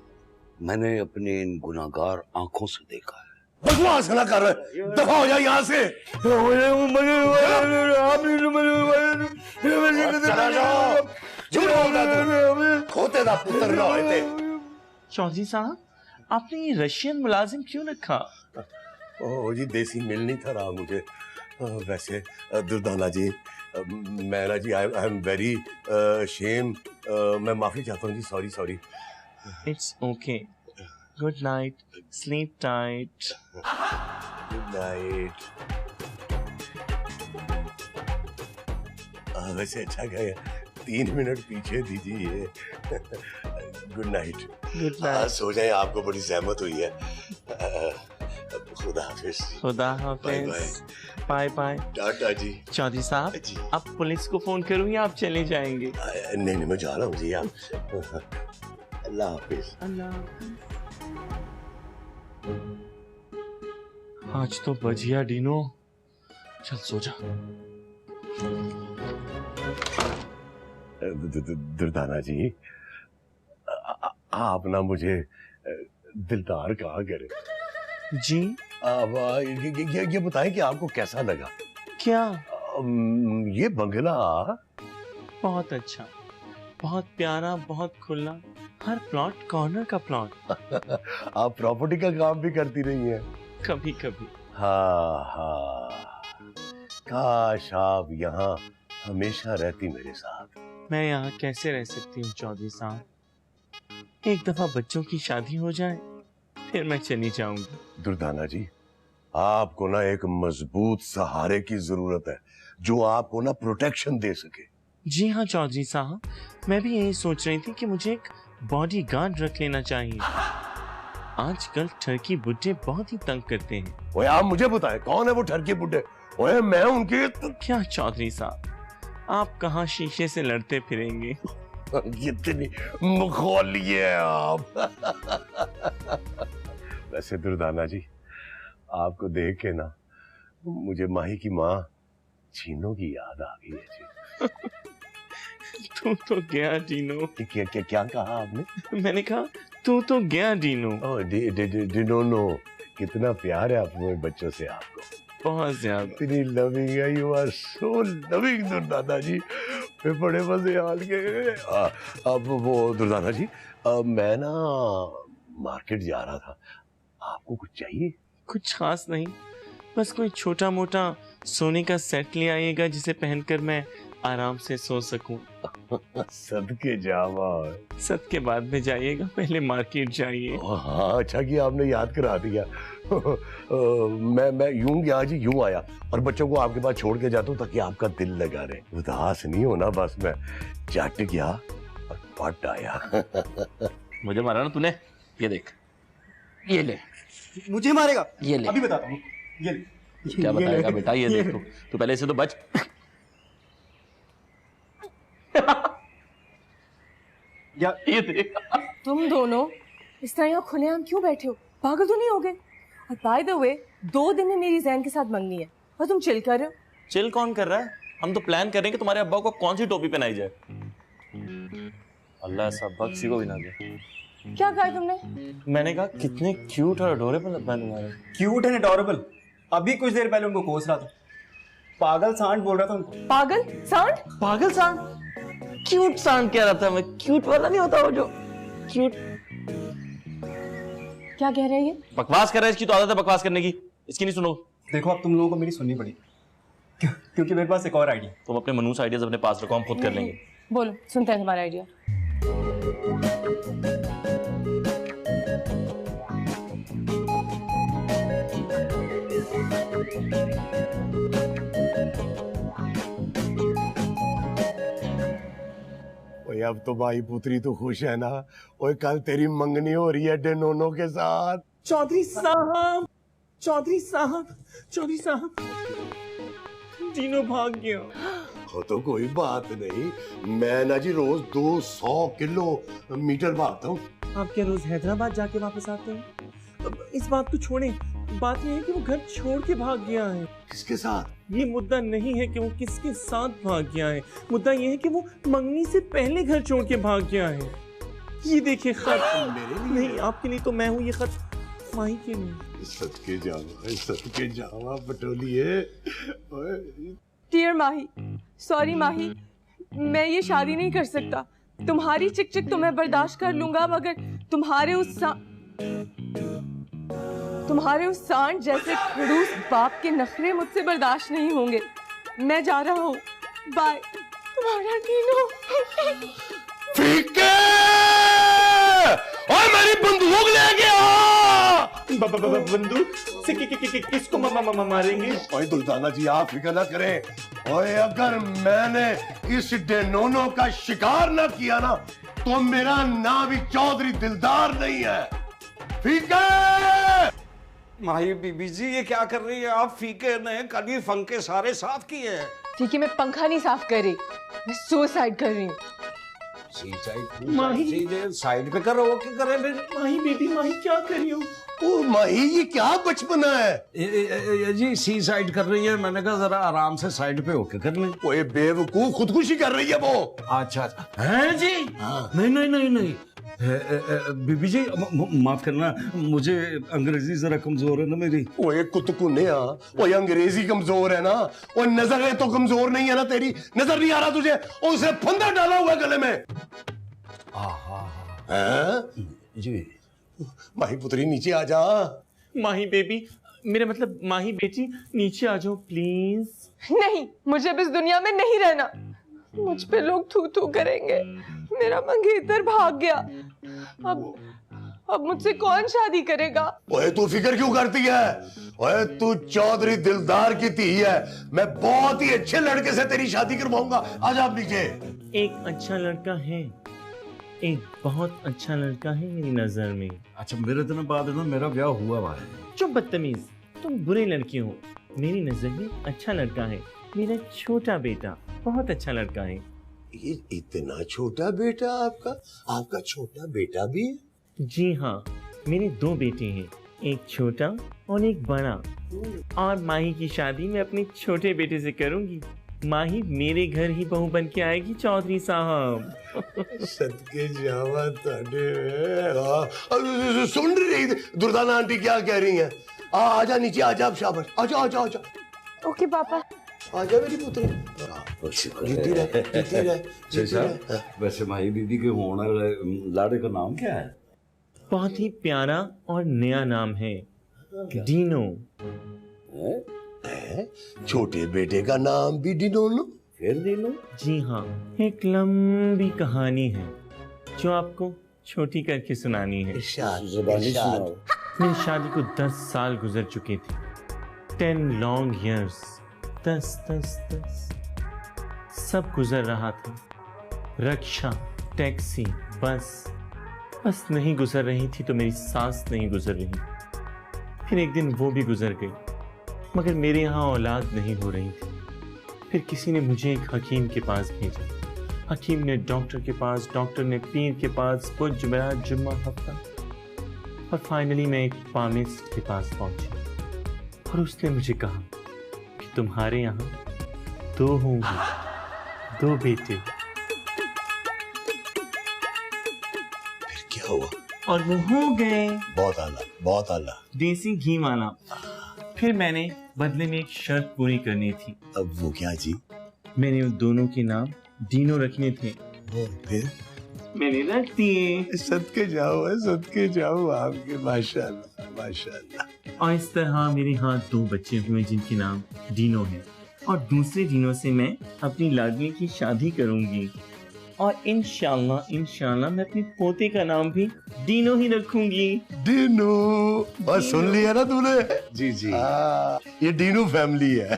मैंने अपने इन गुनाहगार आंखों से देखा है। बकवास ना कर, दफा हो जा यहाँ से। चला जाओ, झूठ बोल रहा तू, खोते दा पुत्र ना होए थे। चौधरी साहब, आपने ये रशियन मुलाजिम क्यों रखा? ओ जी, देसी मिल नहीं था रहा मुझे। वैसे दुर्दाना जी, मैं ना जी, आई एम वेरी शेम, मैं माफी चाहता हूँ जी, sorry sorry. It's okay, good night, sleep tight. Good night. वैसे अच्छा गया, 3 मिनट पीछे दीजिए। Good night. Good night. सो जाए, आपको बड़ी सहमत हुई है। खुदा हाफिज। खुदा हाफिज। Bye bye. टाटा जी। चौधरी साहब जी, अब पुलिस को फोन करूँ या आप चले जाएंगे? नहीं नहीं, मैं जा रहा हूँ जी। आप अल्लाह हाफिज। आज तो बजिया डीनो, चल सो जा। दुर्दाना जी, आप ना मुझे दिलदार कहा करें जी। अब ये बताएं कि आपको कैसा लगा? क्या? ये बंगला बहुत अच्छा, बहुत प्यारा, बहुत खुला, हर प्लॉट कॉर्नर का प्लॉट। आप प्रॉपर्टी का काम भी करती रही हैं? कभी कभी। हाँ हाँ, काश आप यहाँ हमेशा रहती मेरे साथ। मैं यहाँ कैसे रह सकती हूँ चौधरी साहब? एक दफा बच्चों की शादी हो जाए फिर मैं चली जाऊंगी। दुर्दाना जी, आपको ना एक मजबूत सहारे की जरूरत है, जो आपको ना प्रोटेक्शन दे सके। जी हाँ चौधरी साहब, मैं भी यही सोच रही थी कि मुझे एक बॉडी गार्ड रख लेना चाहिए। आजकल ठरकी बुड्ढे बहुत ही तंग करते हैं। ओए, आप मुझे बताएं, कौन है वो ठरकी बुड्ढे? ओए, मैं उनके क्या चौधरी साहब, आप कहाँ शीशे से लड़ते फिरेंगे? कितनी मखौली है आप। वैसे दुर्दाना जी, आपको देख के ना मुझे माही की माँ चीनों की याद आ गई है जी। तू तो गया डीनो। क्या क्या क्या कहा आपने? मैंने कहा तू तो गया डीनो। डिनोनो, कितना प्यार है अपने बच्चों से आपको। बहुत ज्यादा। इतनी लविंग है, you are so loving Durdana ji. मैं बड़े मजे हाल के। अब वो दुर्दाना जी, मैं ना मार्केट जा रहा था, आपको कुछ चाहिए? कुछ खास नहीं, बस कोई छोटा मोटा सोने का सेट ले आइएगा जिसे पहनकर मैं आराम से सो सकूं। सदके जावा। सद के बाद में जाइएगा, पहले मार्केट जाइए। हाँ, अच्छा कि आपने याद करा दिया। मैं यूं गया जी, यूं आया और बच्चों को आपके पास छोड़ के जाता हूँ ताकि आपका दिल लगा रहे। उदास नहीं होना, बस मैं झट गया और पट आया। मुझे मारा ना तूने, ये देख, ये ले। मुझे मारेगा? ये ले। अभी बताता हूँ। ये ले। क्या बताएगा बेटा, ये देख तू पहले से तो बच। ये देख। तुम दोनों इस तरह यहाँ खुलेआम क्यों बैठे हो? पागल तो नहीं हो गए? और बाय द वे, 2 दिन में मेरी जैन के साथ मंगनी है और तुम चिल कर रहे हो। चिल कौन कर रहा है? हम तो प्लान कर रहे हैं कि तुम्हारे अब्बा को कौन सी टोपी पहनाई जाए। अल्लाह ऐसा बख्शी को भी ना दे। क्या कहा तुमने? मैंने कहा कितने क्यूट और अडोरेबल अब्बा तुम्हारे। Cute and adorable. अभी कुछ देर पहले उनको कोस रहा था। पागल सांड बोल रहा था उनको। पागल सांड? पागल सांड? क्यूट सांड कह रहा था मैं। क्यूट वाला नहीं होता वो जो क्यूट। क्या कह रहे हैं? बकवास कर रहा है, इसकी तो आदत है बकवास करने की, इसकी नहीं सुनो। देखो, अब तुम लोगों को मेरी सुननी पड़ी क्योंकि मेरे पास एक और आइडिया। तुम अपने मनूस आइडियाज अपने पास रखो, हम खुद कर लेंगे। बोलो, सुनते हैं तुम्हारा आइडिया। ओए, अब तो भाई पुत्री तो खुश है ना? ओए, कल तेरी मंगनी हो रही है डेनोनो के साथ। चौधरी साहब, चौधरी साहब, चौधरी साहब, डीनो भाग गया। हो तो कोई बात नहीं, मैं ना जी रोज 200 किलोमीटर भागता हूँ। आप क्या रोज हैदराबाद जाके वापस आते हैं? अब इस बात को छोड़ें, बात यह है कि वो घर छोड़ के भाग गया है। किसके साथ? ये मुद्दा नहीं है कि वो किसके साथ भाग गया है, मुद्दा ये है कि वो मंगनी से पहले घर छोड़ के भाग गया है। ये देखिए खत। नहीं आपके लिए तो मैं हूँ, ये खत माही के लिए। सदके जावा बटोलिए। डियर माही, सॉरी माही, मैं ये शादी नहीं कर सकता। तुम्हारी चिक तो मैं बर्दाश्त कर लूंगा, मगर तुम्हारे उस सांड जैसे खड़ूस बाप के नखरे मुझसे बर्दाश्त नहीं होंगे। मैं जा रहा हूँ, बाय। तुम्हारा डीनो। फीके! ओए मेरी बंदूक ले गया। बंदूक से किसको मारेंगे? ओए दुल्दाना जी आप फिक्र ना करें। ओए अगर मैंने इस डेनोनो का शिकार ना किया ना तो मेरा नाम भी चौधरी दिलदार नहीं है। फीके! माही बीबी जी ये क्या कर रही है आप? फीके ने कल ही पंखे सारे साफ किए हैं। ठीक है, मैं पंखा नहीं साफ कर रही, मैं सुसाइड कर रही हूँ। माही सीधे साइड पे करो, क्या करे फिर? माही बेबी, माही क्या कर रही हो? ओ माही ये क्या बचपना है? ये जी सी साइड कर रही है, मैंने कहा जरा आराम से साइड पे होके कर लें। ओए बेवकूफ, खुदकुशी कर रही है वो। अच्छा अच्छा है जी। नहीं नहीं नहीं नहीं बीबी जी माफ करना, मुझे अंग्रेजी जरा कमजोर है ना मेरी। ओए कुतकुनिया, ओए अंग्रेजी कमजोर है ना, और नजर तो कमजोर नहीं है ना तेरी? नजर नहीं आ रहा तुझे? और उसे फंदा डाला हुआ गले में। जी माही पुत्री नीचे आ जा। माही बेबी, मेरा मतलब माही बेटी, नीचे आ जाओ प्लीज। नहीं, मुझे अब इस दुनिया में नहीं रहना। मुझ पे लोग थू थू करेंगे। मेरा मंगेतर भाग गया, अब मुझसे कौन शादी करेगा? ओए तू फिक्र क्यों करती है? ओए तू चौधरी दिलदार की धी है, मैं बहुत ही अच्छे लड़के से तेरी शादी करवाऊंगा। आजा आप नीचे। एक अच्छा लड़का है, एक बहुत अच्छा लड़का है मेरी नजर में। अच्छा मेरे दिन बाद ना मेरा ब्याह हुआ हुआ है। चुप बदतमीज, तुम बुरे लड़के हो। मेरी नजर में अच्छा लड़का है, मेरा छोटा बेटा बहुत अच्छा लड़का है। ये इतना छोटा बेटा आपका? आपका छोटा बेटा भी है? जी हाँ, मेरे 2 बेटे हैं, एक छोटा और एक बड़ा। और माही की शादी मैं अपने छोटे बेटे से करूंगी। माही मेरे घर ही बहू बन के आएगी चौधरी साहब। सदके जावा ताडे। सुन रही दुर्दाना आंटी क्या कह रही हैं? आजा नीचे, आजा अब, शाबाश, आजा आजा आजा। ओके पापा। आजा मेरी पुत्री। जीती रह, जीती रह, जीती रह। वैसे माही बीबी के होने वाले लाड़े का नाम क्या है? बहुत ही प्यारा और नया नाम है, डीनो। छोटे बेटे का नाम भी डिनोनो? फिर डीनो? जी हाँ, एक लंबी कहानी है जो आपको छोटी करके सुनानी है। मेरी शादी को 10 साल गुजर चुके थे। 10 लॉन्ग ईयर्स। 10 सब गुजर रहा था। रिक्शा, टैक्सी, बस नहीं गुजर रही थी तो मेरी सांस नहीं गुजर रही। फिर एक दिन वो भी गुजर गई, मगर मेरे यहाँ औलाद नहीं हो रही थी। फिर किसी ने मुझे एक हकीम के पास भेजा। हकीम ने डॉक्टर के पास, डॉक्टर ने पीर के पास, बुध, जुमेरात, जुम्मा, हफ्ता, और फाइनली मैं एक पामिस्ट के पास पहुंची और उसने मुझे कहा कि तुम्हारे यहाँ 2 होंगे, 2 बेटे। फिर क्या हुआ? और वो हो गए। बहुत आला, बहुत आला। देसी घी वाला। फिर मैंने बदले में एक शर्त पूरी करनी थी। अब वो क्या जी? मैंने उन दोनों के नाम डीनो रखने थे। फिर मैंने रख दिए। सदके जाओ आपके, माशाल्लाह माशाल्लाह। और इस तरह मेरे यहाँ 2 बच्चे हुए जिनके नाम डीनो है। और दूसरे डीनो से मैं अपनी लाडली की शादी करूंगी। और इंशाल्लाह मैं अपने पोते का नाम भी डीनो ही रखूंगी। डीनो, बस सुन लिया ना तूने? जी जी। ये डीनो फैमिली है।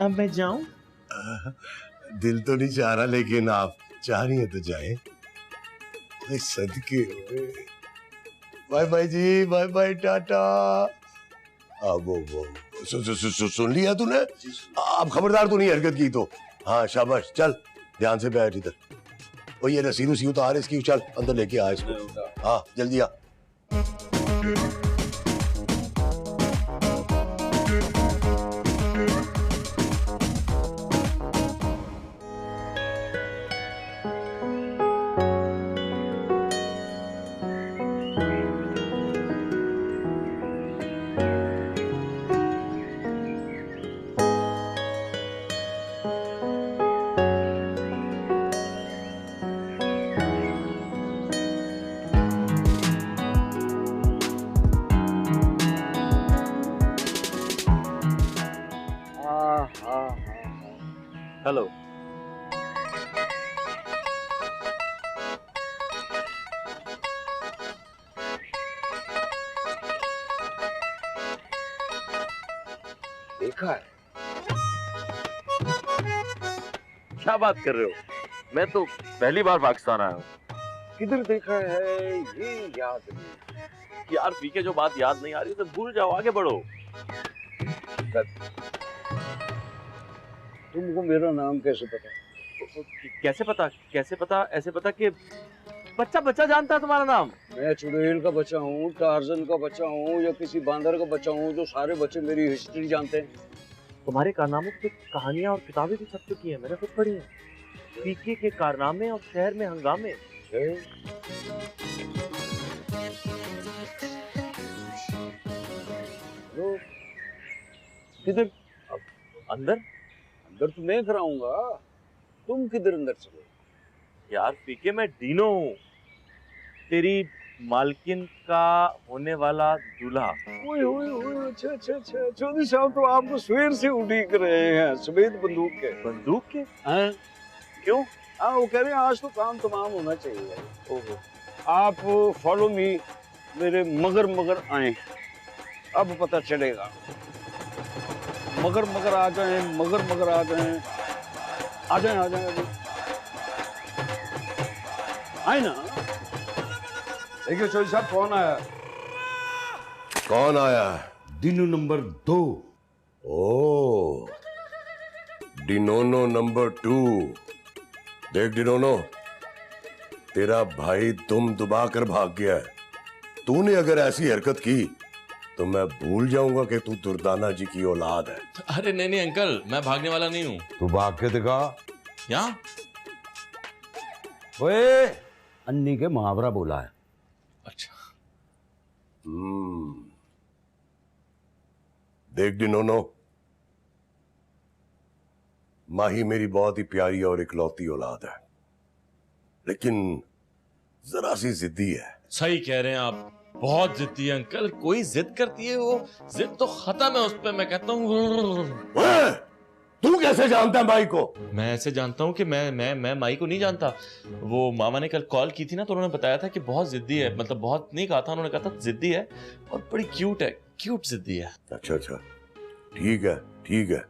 अब मैं जाऊं? दिल तो नहीं चाह रहा, लेकिन आप चाह रही है तो जाए। सदके बाय बाय जी, बाय बाय, टाटा। वो सुन लिया तूने? अब खबरदार तूने हरकत की तो। हाँ शाबाश, चल ध्यान से बैठ इधर। वो ये रसीद उसी उतार इसकी, चल अंदर लेके आ इसको। हाँ जल्दी आ। देखा है? क्या बात कर रहे हो? मैं तो पहली बार पाकिस्तान आया हूँ। किधर देखा है ये याद नहीं। यार पीके जो बात याद नहीं आ रही तो भूल जाओ, आगे बढ़ो। तुमको मेरा नाम कैसे पता? कैसे पता? कैसे पता? ऐसे पता कि बच्चा बच्चा जानता है तुम्हारा नाम। मैं चुड़ैल का बच्चा हूँ, टार्जन का बच्चा हूँ, या किसी बांदर का बच्चा हूँ जो सारे बच्चे मेरी हिस्ट्री जानते हैं। तुम्हारे कारनामों की कहानियां और किताबें भी छप चुकी हैं, मैंने खुद पढ़ी हैं। पीके के कारनामे और शहर में हंगामे। किधर? अंदर? अंदर तो मैं कराऊंगा, तुम किधर अंदर चले? यार पीके मैं डीनो हूँ, तेरी मालकिन का होने वाला दूल्हा। ओए ओए ओए, अच्छा अच्छा अच्छा, चौधरी साहब तो आपको सवेर से उड़ीक रहे हैं सफेद बंदूक के। बंदूक के? हैं? क्यों? वो कह रहे हैं आज तो काम तमाम होना चाहिए। ओहो। आप फॉलो मी, मेरे मगर मगर आए, अब पता चलेगा। मगर मगर आ जाए, मगर मगर आ जाए, आ जाए आ जाए, आए ना। देखिए चौधरी साहब कौन आया? कौन आया? डिनो नंबर 2। ओ, डिनोनो नंबर 2। देख डिनोनो, तेरा भाई तुम दबा कर भाग गया है। तूने अगर ऐसी हरकत की तो मैं भूल जाऊंगा कि तू दुर्दाना जी की औलाद है। अरे नहीं नहीं अंकल, मैं भागने वाला नहीं हूँ। तू भाग के दिखा। यहाँ? ओए, अन्नी के मुहावरा बोला है। अच्छा। देख डिनोनो, माही मेरी बहुत ही प्यारी और इकलौती औलाद है, लेकिन जरा सी जिद्दी है। सही कह रहे हैं आप, बहुत जिद्दी है अंकल। कोई जिद करती है वो जिद तो खत्म है उस पे। मैं कहता हूँ तू कैसे जानता है माई को? मैं ऐसे जानता हूँ कि मैं माई को नहीं जानता। वो मामा ने कल कॉल की थी ना, तो उन्होंने बताया था कि बहुत जिद्दी है। मतलब बहुत नहीं कहा था, उन्होंने कहा था जिद्दी है और बड़ी क्यूट है। क्यूट जिद्दी है। अच्छा अच्छा, ठीक है ठीक है।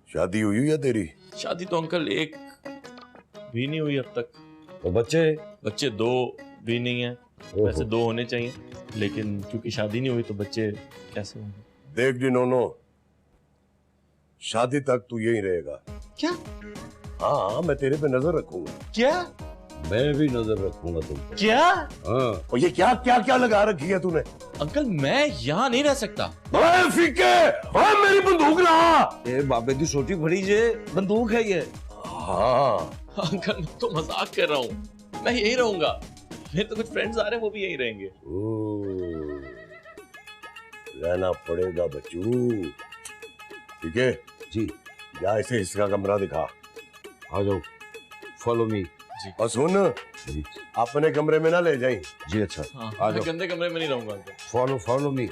शादी हुई है तेरी? शादी तो अंकल एक भी नहीं हुई अब तक। तो बच्चे? बच्चे 2 भी नहीं है। वैसे 2 होने चाहिए, लेकिन क्योंकि शादी नहीं हुई तो बच्चे कैसे होंगे? देख डिनोनो, शादी तक तू यहीं रहेगा। क्या? हाँ, मैं तेरे पे नजर रखूंगा। क्या? मैं भी नजर रखूंगा तुम पे। क्या? हाँ। और ये क्या क्या क्या लगा रखी है तूने? अंकल मैं यहाँ नहीं रह सकता। फीके, मेरी बंदूक ला। ए बाबे दी छोटी बड़ी जे बंदूक है ये। हाँ अंकल मैं तो मजाक कर रहा हूँ, मैं यही रहूंगा। मेरे तो कुछ फ्रेंड्स आ रहे हैं, वो भी यही रहेंगे। रहना पड़ेगा बच्चू। ठीक है जी। या इसे इसका कमरा दिखा। आ जाओ, फॉलो मी। जी। और सुन, जी। अपने कमरे में ना ले जाई। जी अच्छा। हाँ, आ मैं जाओ। गंदे कमरे में नहीं रहूंगा अंकल। Follow me.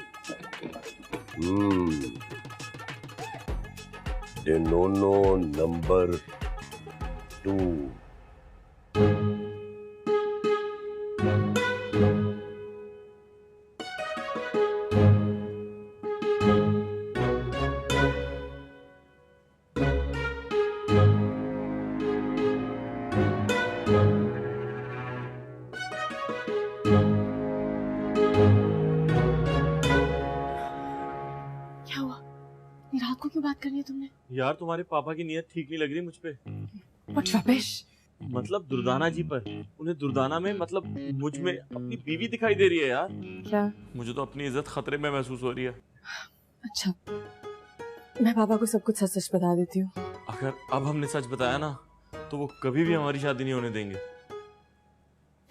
डिनोनो नंबर 2। क्या हुआ? ये रात को क्यों बात करनी है तुमने? यार तुम्हारे पापा की नीयत ठीक नहीं लग रही मुझ पे। What rubbish! मतलब दुर्दाना जी पर, उन्हें दुर्दाना में मतलब मुझ में अपनी बीवी दिखाई दे रही है यार। क्या? मुझे तो अपनी इज्जत खतरे में महसूस हो रही है। अच्छा, मैं पापा को सब कुछ सच सच बता देती हूँ। अगर अब हमने सच बताया ना, तो वो कभी भी हमारी शादी नहीं होने देंगे।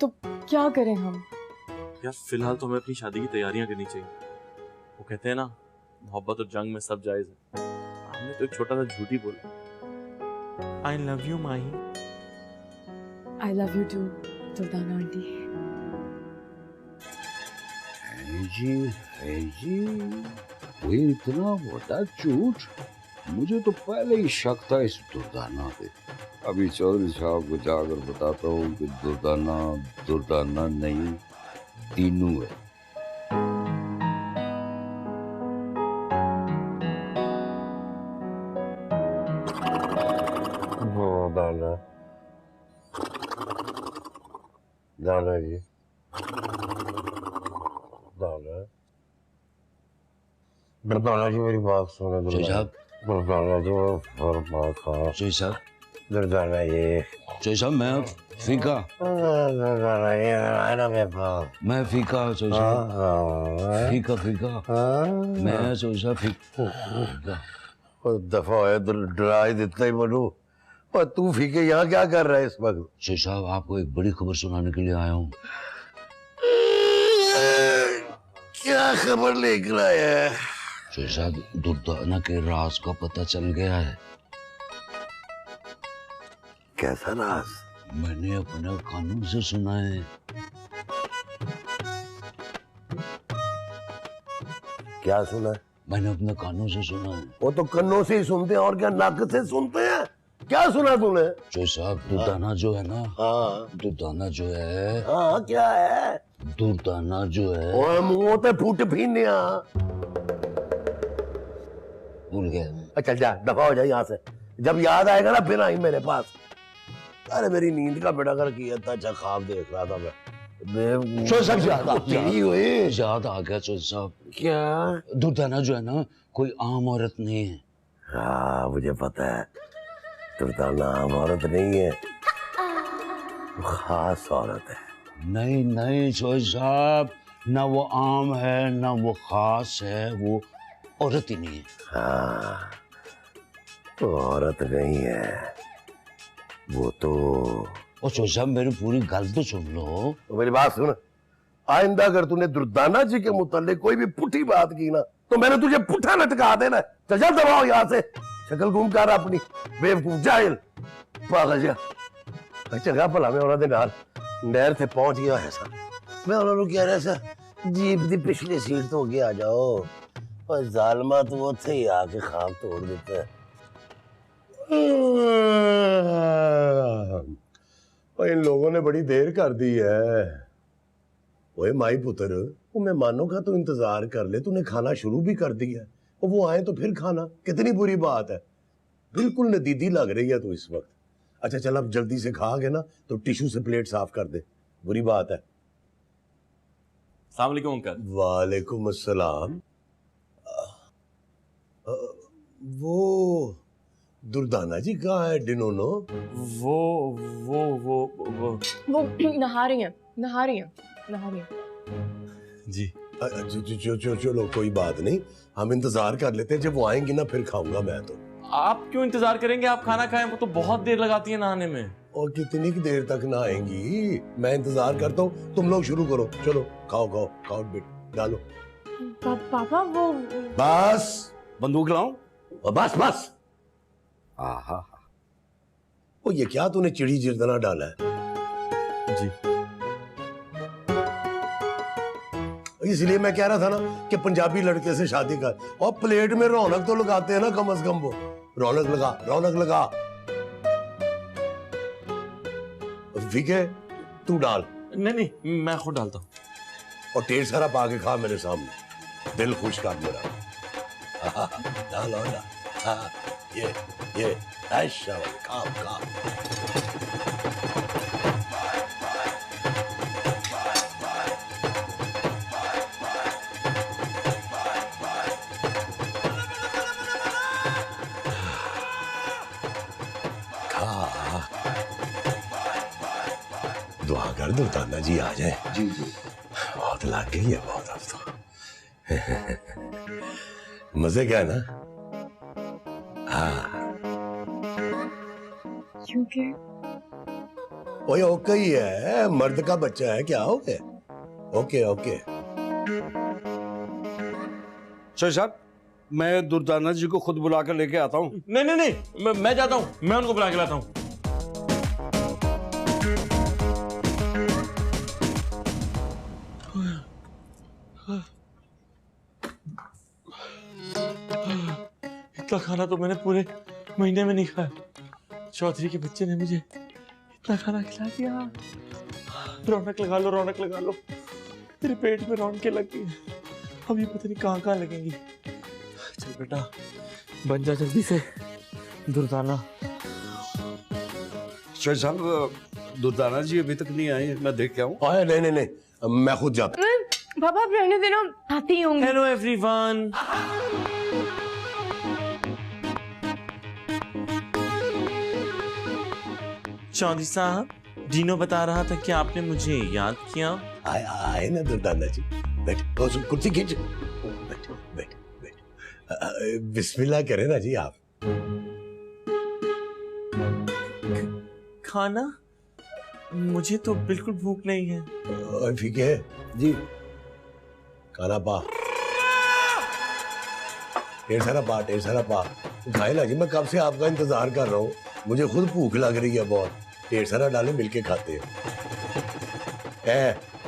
तो क्या करें हम? यार फिलहाल तो हमें अपनी शादी की तैयारियां करनी चाहिए। वो कहते हैं ना, मोहब्बत और जंग में सब जायज है। हमने तो एक छोटा सा झूठ ही बोला। आई love you Mahi. I love you too, Durdana aunty. है जी, कोई इतना बड़ा झूठ? मुझे तो पहले ही शक था इस दुर्दाना पे। अभी चौधरी साहब को जाकर बताता हूँ कि दुर्दाना नहीं, दीनू है। दाना जी, दाना जी मेरी बात सुनो। साहब, दाना जी और बात खाओ। साहब, दाना ये साहब मैं फीका, दाना ये आना मेरे पास। मैं फीका साहब, फीका फीका, मैं साहब फीका। दफा है डरा ही देता ही बनू। और तू फीके यहाँ क्या कर रहा है इस वक्त? साहब आपको एक बड़ी खबर सुनाने के लिए आया हूँ। क्या खबर लेकर आया है? साहब दुर्दाना के राज का पता चल गया है। कैसा राज? मैंने अपने कानों से सुना है। क्या सुना है? मैंने अपने कानों से सुना है। वो तो कन्नों से ही सुनते हैं और क्या नाक से सुनते हैं? क्या सुना तूने? जो साहब दुर्दाना जो है ना, हाँ दुर्दाना जो है, हाँ क्या है? दुर्दाना जो है, और मुंह पे फूट पीनिया। भूल गया। चल जा, दफा हो जा यहाँ से। जब याद आएगा ना फिर आई मेरे पास। अरे मेरी नींद का बेड़ा कर किया था, अच्छा ख्वाब देख रहा था मैं। याद आ गया चोर साहब। क्या? दुर्दाना जो है ना कोई आम औरत नहीं है। हाँ मुझे पता है, दुर्दाना आम औरत नहीं है, खास औरत है। नहीं नहीं चोर साहब, ना वो आम है ना वो खास है, वो औरत ही नहीं है। हाँ तो औरत नहीं है वो तो। और चोर साहब मेरी पूरी गल तो सुन लो। तो मेरी बात सुन, आइंदा अगर तूने दुर्दाना जी के मुतालिक कोई भी पुठी बात की ना तो मैंने तुझे पुठा लटका देना। चल चल दबाओ यहाँ से, शक्ल घूम कर अपनी, बेवकूफ जाहिल पागल जा। चंगा भला मैं उन्होंने नाल नहर से पहुंच गया है सर। मैं उन्होंने कह रहा था जीप दी पिछली सीट तो होके आ जाओ, और जालमा तो उत्थे ही आके खाब तोड़ देता है। और इन लोगों ने बड़ी देर कर दी है। ओए माई पुत्र, वो मेहमानों का तो इंतजार कर ले, तूने खाना शुरू भी कर दिया है। और वो आए तो फिर खाना, कितनी बुरी बात है। बिल्कुल नदीदी लग रही है तू इस वक्त। अच्छा चल अब जल्दी से खा के ना तो टिश्यू से प्लेट साफ कर दे, बुरी बात है। अस्सलाम वालेकुम अंकल। वालेकुम अस्सलाम। वो दुर्दाना जी कहाँ है डिनोनो? वो नहा रही हैं, नहा रही हैं, नहा रही हैं। जी चलो कोई बात नहीं, हम इंतजार कर लेते हैं, जब वो आएंगी ना फिर खाऊंगा मैं तो। आप क्यों इंतजार करेंगे, आप खाना खाएं, वो तो बहुत देर लगाती है नहाने में। और कितनी की देर तक नहाएंगी? मैं इंतजार करता हूँ, तुम लोग शुरू करो। चलो खाओ खाओ खाओ बेट, डालो। पापा वो बस बंदूक लाऊं? बस बस। आहा, ओ ये क्या तूने चिड़ी जिरदना डाला है? जी इसलिए मैं कह रहा था ना कि पंजाबी लड़के से शादी कर, और प्लेट में रौनक तो लगाते हैं ना कम से कम। वो रौनक लगा, रौनक लगा। ठीक है तू डाल। नहीं नहीं मैं खुद डालता हूँ। और ढेर सारा पा के खा मेरे सामने, दिल खुश कर मेरा। डाल और डाल। हाँ, ये ऐशा खा खा। दुआ कर दुर्दाना जी आ जाए। जी जी बहुत लग गई है, बहुत अब तो। मजे क्या है ना? हाँ क्योंकि ओए ओके ही है, मर्द का बच्चा है, क्या हो गया? Okay okay. चल साहब मैं दुर्दाना जी को खुद बुला कर लेके आता हूँ। नहीं नहीं नहीं मैं जाता हूँ, मैं उनको बुला के लाता हूँ। इतना खाना तो मैंने पूरे महीने में नहीं खाया। चौधरी के बच्चे ने मुझे इतना खाना खिला दिया। रौनक लगा लो, रौनक लगा लो, तेरे पेट में रौनकें लग गई। अब ये पता नहीं कहाँ कहाँ लगेंगी। चल बेटा बन जा जल्दी से दुर्दाना। चल साहब दुर्दाना जी अभी तक नहीं आए, मैं देख के आऊं? नहीं नहीं नहीं, मैं खुद जाता। पापा आप रहने देना, आती होंगी। Hello everyone. चौधरी साहब, डीनो बता रहा था कि आपने मुझे याद किया। आए ना दुर्दाना जी, बैठ, कुर्सी खींच, बैठ बैठ बैठ। बिस्मिल्लाह करें ना जी आप। खाना? मुझे तो बिल्कुल भूख नहीं है। ठीक है जी, खाना पा, ढेर सारा पा खाए ना जी। मैं कब से आपका इंतजार कर रहा हूँ, मुझे खुद भूख लग रही है बहुत। ढेर सारा डाले, मिलके खाते हैं।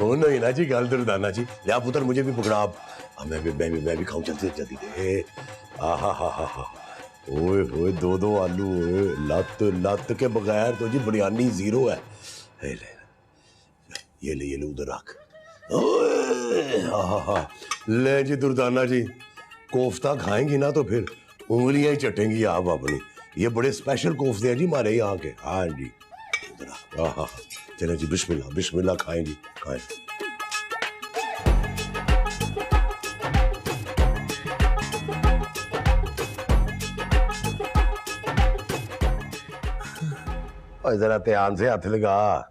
हो नहीं ना जी गल दुर्दाना जी, लिया पुत्र मुझे भी पकड़ा आप। मैं भी खाऊं, जल्दी जल्दी। आहा हा हा हा, ओए होए, दो आलू, लत के बगैर तो जी बिरयानी जीरो है। ये ले उधर रख। ले जी दुर्दाना जी, कोफ्ता खाएंगी ना तो फिर उंगलियां ही चटेंगी आप अपनी। ये बड़े स्पेशल कोफ्ते हैं जी हमारे यहाँ के। हाँ जी, चलो जी, बिस्मिल्लाह बिस्मिल्लाह, खाएंगी खाएं। और जरा ध्यान से हाथ लगा।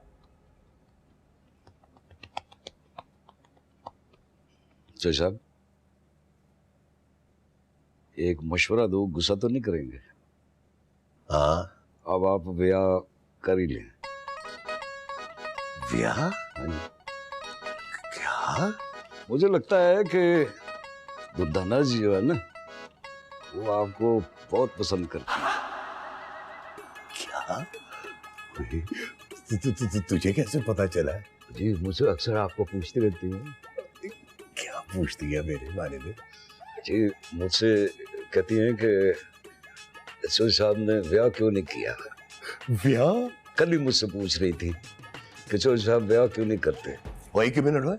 तो साहब एक मशवरा दो, गुस्सा तो नहीं करेंगे? हाँ, अब आप ब्याह कर ही लें। ब्याह? हाँ जी। क्या? मुझे लगता है कि दुर्दाना जी जो है ना, वो आपको बहुत पसंद करती है। क्या? तुझे कैसे पता चला है? जी मुझे अक्सर आपको पूछती रहती है। क्या पूछती है मेरे बारे में? जी मुझसे कहती हैं कि सो साहब ने ब्याह क्यों नहीं किया। ब्याह? कल ही मुझसे पूछ रही थी कि सो साहब ब्याह क्यों नहीं करते। वही के मिनट हुए,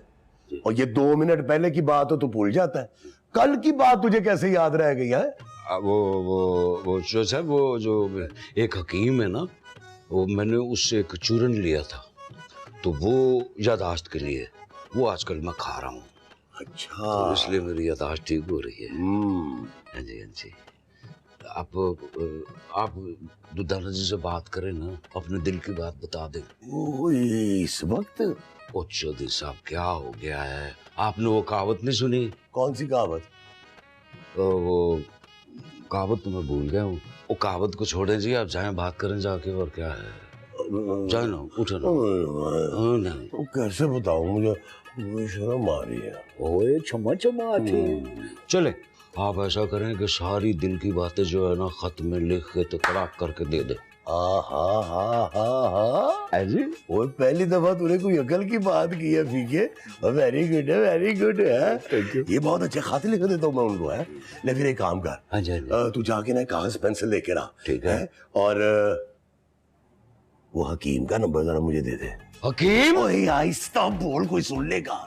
और ये 2 मिनट पहले की बात हो तो भूल जाता है। कल की बात तुझे कैसे याद रह गई है? वो सो साहब, वो जो एक हकीम है ना, वो मैंने उससे एक चूरन लिया था, तो वो यादाश्त के लिए वो आजकल मैं खा रहा हूँ। अच्छा, तो इसलिए मेरी यादाश्त ठीक हो रही है। हाँ जी हाँ जी। आप दुर्दाना जी से बात करें ना, अपने दिल की बात बता दें। इस वक्त? ओ चौधरी साहब क्या हो गया है, आपने वो कहावत नहीं सुनी? कौन सी कहावत? वो कहावत तो मैं भूल गया हूँ। वो कहावत को छोड़े जी, आप जाएं बात करें जाके। और क्या है, जाए ना, उठो ना। नहीं कैसे बताऊं, मुझे शर्म आ रही है। ओए क्षमा आती है। चले आप ऐसा करें कि सारी दिल की बातें जो है ना खत में लिख के तो तड़ाक करके दे दे। जी वो पहली दफा तूने कोई अकल की बात की है फीके। वेरी गुड है, वेरी गुड है। ये बहुत अच्छे खाते लिख देता हूँ मैं उनको है। ले फिर एक काम कर, हाँ जी तू जाके ना कागज पेंसिल लेके ला, ठीक है? और वो हकीम का नंबर जरा मुझे दे दे। हकीम? ओए आहिस्ता बोल, कोई सुन लेगा।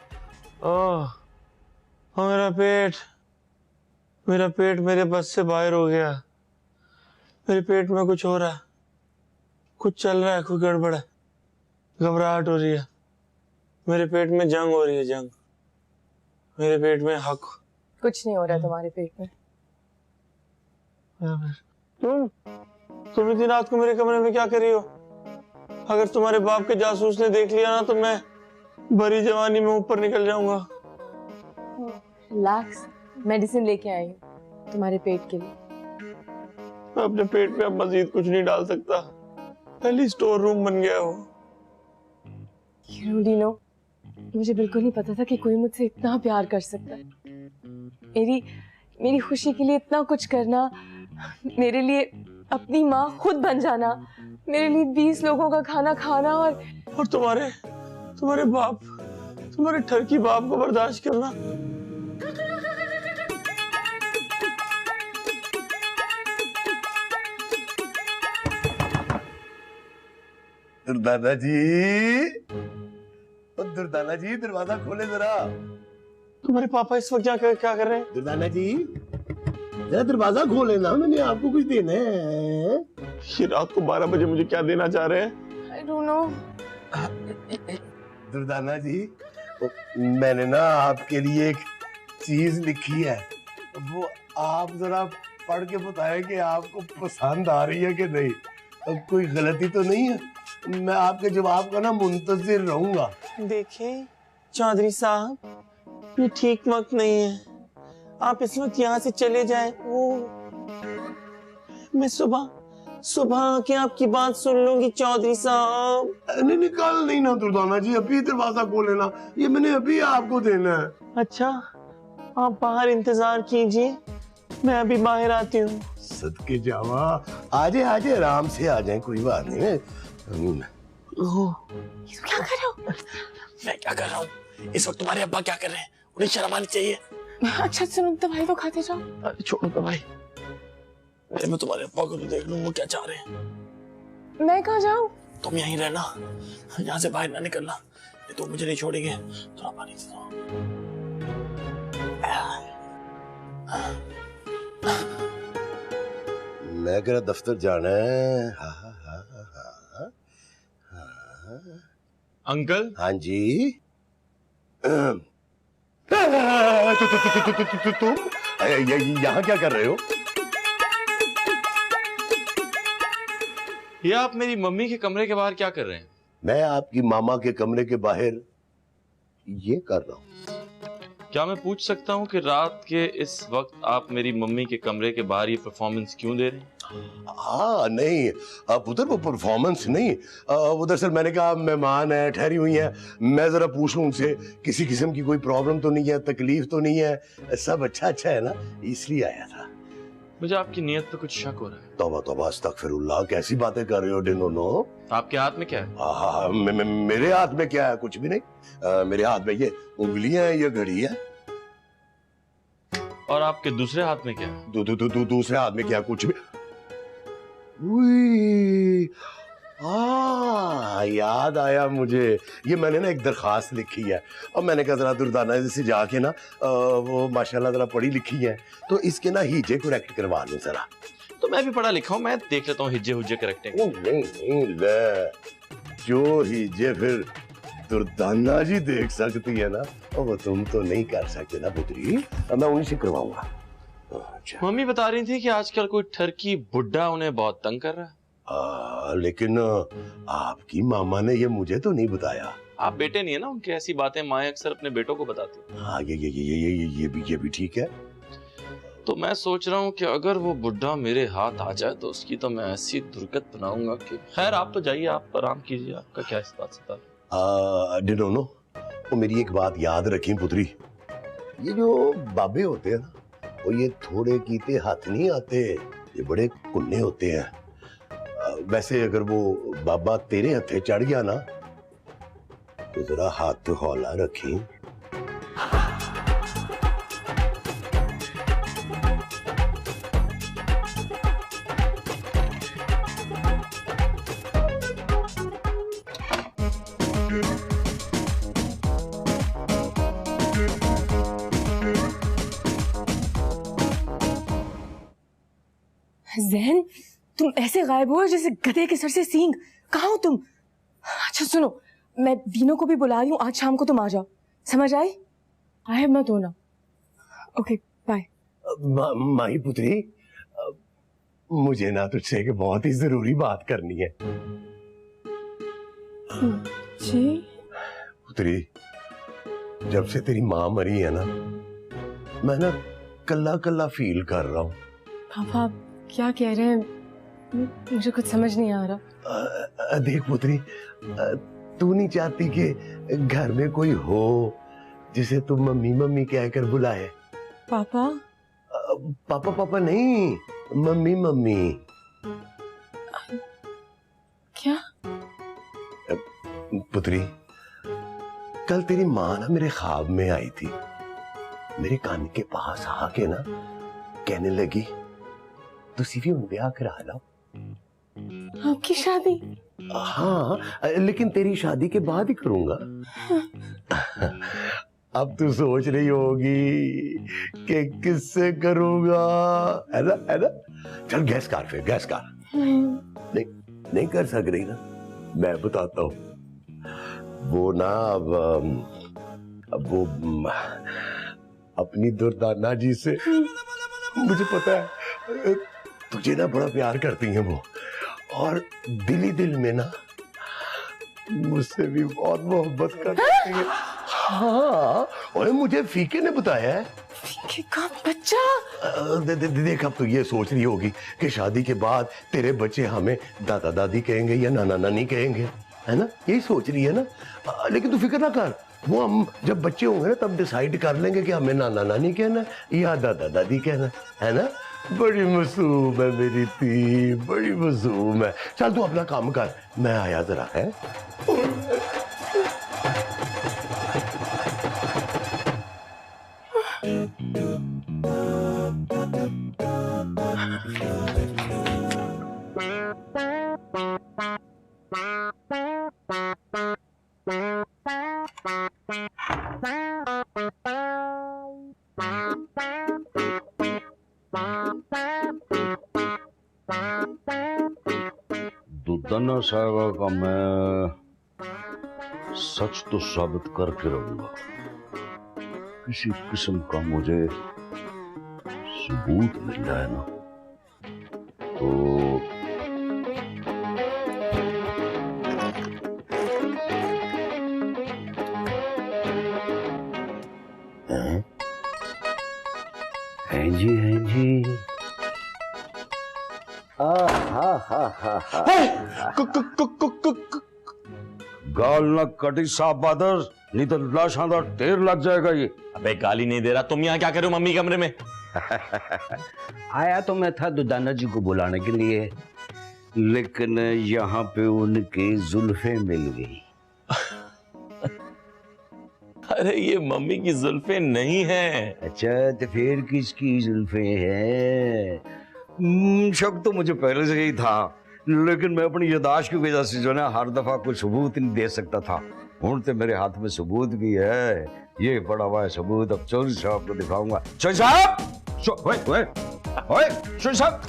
मेरा पेट मेरे बस से बाहर हो गया। मेरे पेट में कुछ हो रहा है, कुछ चल रहा है, कोई गड़बड़ है, घबराहट हो रही है। मेरे पेट में जंग हो रही है, जंग। मेरे पेट में हक। कुछ नहीं हो रहा तुम्हारे पेट में। तुम इतनी रात को मेरे कमरे में क्या कर रही हो? अगर तुम्हारे बाप के जासूस ने देख लिया ना तो मैं भरी जवानी में ऊपर निकल जाऊंगा। रिलैक्स, मेडिसिन लेके आई हूँ तुम्हारे पेट के लिए। मैं अपने पेट में अब मजीद कुछ नहीं डाल सकता, पहले स्टोर रूम बन गया हो। डीनो, मुझे बिल्कुल नहीं पता था कि कोई मुझसे इतना प्यार कर सकता है। मेरी खुशी के लिए इतना कुछ करना, मेरे लिए अपनी माँ खुद बन जाना, मेरे लिए 20 लोगों का खाना खाना, और तुम्हारे बाप, तुम्हारे ठरकी बाप को बर्दाश्त करना। दुर्दाना जी, दुर्दाना जी दरवाजा खोले जरा। तुम्हारे पापा इस वक्त क्या कर रहे हैं? दुर्दाना जी जरा दरवाजा खोले ना, मैंने आपको कुछ देना है। ये रात को 12 बजे मुझे क्या देना चाह रहे हैं? I don't know. दुर्दाना जी, मैंने ना आपके लिए एक चीज लिखी है, वो आप जरा पढ़ के बताएं कि आपको पसंद आ रही है कि नहीं। अब कोई गलती तो नहीं है? मैं आपके जवाब का ना मुंतजिर रहूंगा। देखिए चौधरी साहब, ये ठीक वक्त नहीं है, आप इस वक्त यहाँ से चले जाएं। वो मैं सुबह आके आपकी बात सुन लूंगी चौधरी साहब। नहीं निकाल नहीं ना दुर्दाना जी, अभी दरवाजा खोले ना, ये मैंने अभी आपको देना है। अच्छा, आप बाहर इंतजार कीजिए, मैं अभी बाहर आती हूँ। सदके जावा, आजे आजे आराम से आ जाए, कोई बात नहीं है। क्या कर रहे हो? मैं क्या कर रहा हूँ? इस वक्त तुम्हारे अब्बा क्या कर रहे हैं? उन्हें शर्म आनी चाहिए। अच्छा सुनो, दवाई तो खाते जाओ। अरे छोड़ो दवाई, मैं तुम्हारे अब्बा को तो देख लूँ वो क्या चाह रहे हैं। मैं कहाँ जाऊँ? तुम यहीं रहना, यहाँ से बाहर ना निकलना, ये तो मुझे नहीं छोड़ेंगे। थोड़ा पानी दे दो। मैं कह रहा दफ्तर जाना है। अंकल। हाँ जी। तुम यहाँ क्या कर रहे हो? ये आप मेरी मम्मी के कमरे के बाहर क्या कर रहे हैं? मैं आपकी मामा के कमरे के बाहर ये कर रहा हूँ। क्या मैं पूछ सकता हूँ कि रात के इस वक्त आप मेरी मम्मी के कमरे के बाहर ये परफॉर्मेंस क्यों दे रहे हैं? हाँ नहीं पुत्र, वो परफॉर्मेंस नहीं, उधर सर मैंने कहा मेहमान है, ठहरी हुई हैं, मैं जरा पूछूं उनसे किसी किस्म की कोई प्रॉब्लम तो नहीं है, तकलीफ तो नहीं है, सब अच्छा है ना, इसलिए आया था। मुझे आपकी नीयत पे कुछ शक हो रहा है। तौबा तौबा, अस्तगफिरुल्लाह, कैसी बातें कर रहे हो डिनोनो? आपके हाथ में क्या है? मेरे हाथ में क्या है? कुछ भी नहीं। मेरे हाथ में ये उंगलियां हैं, ये घड़ी है। और आपके दूसरे हाथ में क्या है? दूसरे हाथ में क्या? कुछ भी। उई, याद आया मुझे, ये मैंने ना एक दरखास्त लिखी है और मैंने कहा जरा दुर्दाना से जाके ना वो माशाल्लाह जरा पढ़ी लिखी है, तो इसके ना हिज्जे करेक्ट करवा लूं जरा। तो मैं भी पढ़ा लिखा हूँ, मैं देख लेता हूँ हिज्जे हुज्जे करेक्टिंग। नहीं ले, जो हिज्जे फिर दुर्दाना जी देख सकती है ना, वो तुम तो नहीं कर सकते ना पुत्री, मैं उन्हीं से करवाऊंगा। अच्छा। मम्मी बता रही थी कि आजकल कोई ठरकी बुड्ढा उन्हें बहुत तंग कर रहा है। लेकिन आपकी मामा ने ये मुझे तो नहीं बताया। आप बेटे नहीं है ना उनकी, ऐसी बातें माएं अक्सर अपने बेटों को बताती हैं। हाँ ये भी ठीक है। तो मैं सोच रहा हूँ कि अगर वो बुड्ढा मेरे हाथ आ जाए तो उसकी तो मैं ऐसी दुर्गत बनाऊंगा कि। खैर आप तो जाइए, आप आराम कीजिए, आपका क्या इस बात से था। डिनोनो, वो मेरी एक बात याद रखें पुत्री, ये जो बाबे होते हैं ना, वो ये थोड़े कीते हाथ नहीं आते, ये बड़े कुन्ने होते हैं। वैसे अगर वो बाबा तेरे हथे चढ़ गया ना, तो जरा हाथ तो हौला रखी। ज़ैन, तुम ऐसे गायब हो जैसे गधे के सर से सींग। कहाँ हो तुम? अच्छा सुनो, मैं दीनों को भी बुला रही हूँ, आज शाम को तुम आ जाओ, समझ आई? गायब मत होना। Okay bye. माही पुत्री, मुझे ना तुझसे एक बहुत ही जरूरी बात करनी है। जी पुत्री, जब से तेरी माँ मरी है ना, मैं ना कल्ला कल्ला फील कर रहा हूँ। पापा क्या कह रहे हैं? मुझे कुछ समझ नहीं आ रहा। देख पुत्री, तू नहीं चाहती कि घर में कोई हो जिसे तू मम्मी मम्मी कहकर बुलाए? पापा? पापा पापा नहीं, मम्मी मम्मी। क्या? पुत्री, कल तेरी माँ ना मेरे ख्वाब में आई थी, मेरे कान के पास आके ना कहने लगी, तुसी भी हुण ब्याह करा लो। आपकी शादी? हाँ, लेकिन तेरी शादी के बाद ही करूंगा। अब तू सोच रही होगी कि किससे करूंगा, है ना? है ना? चल गैस कर, फिर गैस कर। नहीं कर सक रही ना, मैं बताता हूँ। वो ना अब वो अपनी दुर्दाना जी से मुझे पता है तुझे ना बड़ा प्यार करती हैं वो, और दिल ही दिल में ना मुझसे भी बहुत मोहब्बत करती है। हाँ, और मुझे फीके ने बताया है। फीके का बच्चा? देख अब तो ये सोच रही होगी कि शादी के बाद तेरे बच्चे हमें दादा दादी कहेंगे या नाना नानी कहेंगे, है ना? यही सोच रही है ना? लेकिन तू फिक्र ना कर, वो हम जब बच्चे होंगे ना तब डिसाइड कर लेंगे कि हमें नाना नानी कहना या दादा दादी कहना, है ना? बड़ी मासूम है मेरी ती, बड़ी मासूम है। चल तू अपना काम कर, मैं आया जरा है। दुर्दाना साहबा का मैं सच तो साबित करके रहूंगा। किसी किस्म का मुझे सबूत मिल जाए ना तो हैं जी गाल ना कटी साहब बहादुर, नहीं तो लाशों का ढेर लग जाएगा ये। अबे गाली नहीं दे रहा, तुम यहाँ क्या कर रहे हो मम्मी कमरे में? आया तो मैं था दुर्दाना जी को बुलाने के लिए, लेकिन यहाँ पे उनकी जुल्फे मिल गई। अरे ये मम्मी की जुल्फे नहीं है। अच्छा तो फिर किसकी जुल्फे हैं? शक तो मुझे पहले से ही था, लेकिन मैं अपनी यादाश्त की वजह से जो ना हर दफा कोई सबूत नहीं दे सकता था। हूं तो मेरे हाथ में सबूत भी है, ये पड़ा हुआ है सबूत। अब चौधरी साहब को दिखाऊंगा। चौधरी साहब, चौधरी साहब,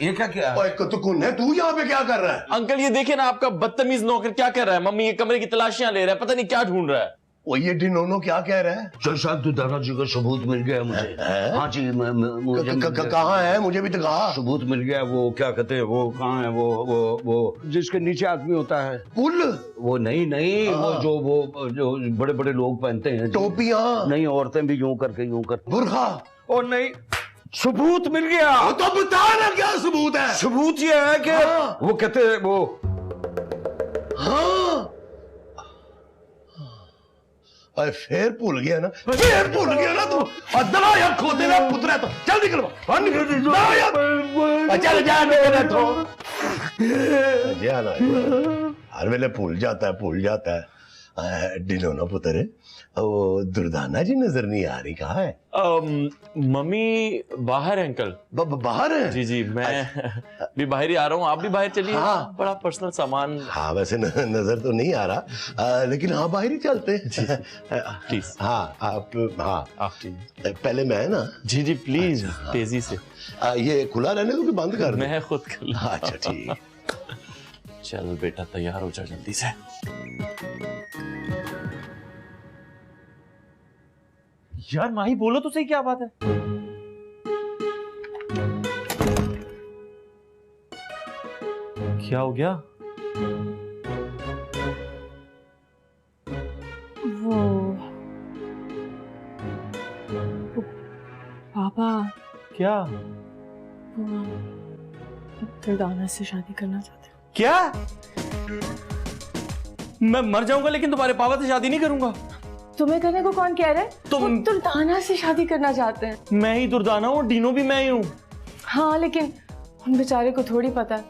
ये क्या किया? तो कौन है तू यहाँ पे क्या कर रहा है? अंकल ये देखे ना आपका बदतमीज नौकर क्या कर रहा है। मम्मी ये कमरे की तलाशियां ले रहा है, पता नहीं क्या ढूंढ रहा है। वो ये डिनोनो क्या कह रहा है? चौधरी साहब दुर्दाना जी का सबूत मिल गया मुझे। हाँ जी, कहाँ है? मुझे भी तो कहा। सबूत मिल गया। वो क्या कहते हैं, वो कहाँ है? वो जिसके नीचे आदमी होता है, पुल। वो नहीं, वो जो बड़े बड़े लोग पहनते हैं, टोपियां। नहीं, औरतें भी यूं करके बुर्खा। और नहीं, सबूत मिल गया। तो बता ना क्या सबूत है? सबूत ये है कि वो कहते हैं वो, हाँ फिर भूल गया ना, फिर भूल गया ना तू। दला यार खोते ना पुतरा, तो चल निकल चल जा तो हर वेले भूल जाता है डिनोनो पुत्र। वो दुर्दाना जी नजर नहीं आ रही, कहाँ है? मम्मी बाहर है अंकल। बाहर है? जी मैं भी बाहर ही आ रहा हूँ, आप भी बाहर चलिए। हाँ। बड़ा पर्सनल सामान। हाँ वैसे नजर तो नहीं आ रहा, लेकिन हाँ बाहर ही चलते हैं प्लीज। हाँ आप पहले मैं ना। जी प्लीज तेजी से। ये खुला रहने दो कि बंद कर? मैं खुद खुला। अच्छा ठीक। चल बेटा तैयार हो जा जल्दी से। यार माही बोलो तो सही, क्या बात है? क्या हो गया? वो पापा क्या? वो दुर्दाना से शादी करना चाहते हो। क्या? मैं मर जाऊंगा लेकिन तुम्हारे पापा से शादी नहीं करूंगा। तुम्हें करने को कौन कह रहा है? तुम दुर्दाना से शादी करना चाहते हैं। मैं ही दुर्दाना हूँ, डीनो भी मैं ही हूँ। हाँ लेकिन उन बेचारे को थोड़ी पता है,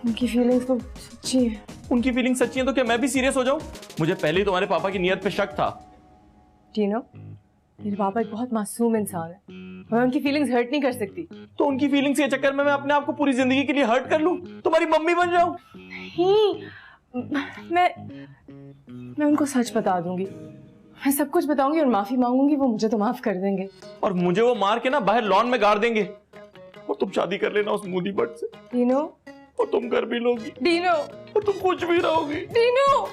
उनकी फीलिंग्स तो सच्ची है। उनकी फीलिंग सच्ची है तो क्या मैं भी सीरियस हो जाऊं? मुझे पहले ही तुम्हारे पापा की नियत पे शक था। डीनो, मेरे पापा एक बहुत मासूम इंसान है, मैं उनकी फीलिंग्स हर्ट नहीं कर सकती। तो उनकी फीलिंग्स के चक्कर में मैं अपने आप को पूरी जिंदगी के लिए हर्ट कर लूं, तुम्हारी मम्मी बन जाऊं? नहीं, मैं उनको सच बता दूंगी, मैं सब कुछ बताऊंगी और माफी मांगूंगी, वो मुझे तो माफ कर देंगे। और मुझे वो मार के ना बाहर लॉन में गाड़ देंगे, और तुम शादी कर लेना उस मूदी बट से। डीनो, और तुम कर भी लोगी। डीनो, और तुम खुश भी रहोगी। डीनो।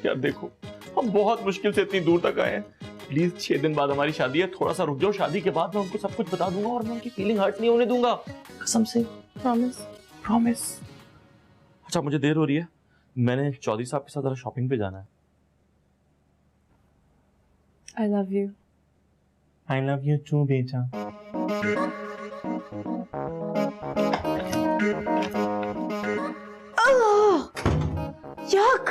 यार देखो, हम बहुत मुश्किल से इतनी दूर तक आए हैं। प्लीज 6 दिन बाद हमारी शादी है, थोड़ा सा रुक जाओ। शादी के बाद मैं उनको सब कुछ बता दूंगा और मैं उनकी फीलिंग हर्ट नहीं होने दूंगा, कसम से। प्रॉमिस। प्रॉमिस। अच्छा मुझे देर हो रही है, मैंने चौधरी साहब के साथ जरा शॉपिंग पे जाना है। I love you. I love you too बेटा। Yuck!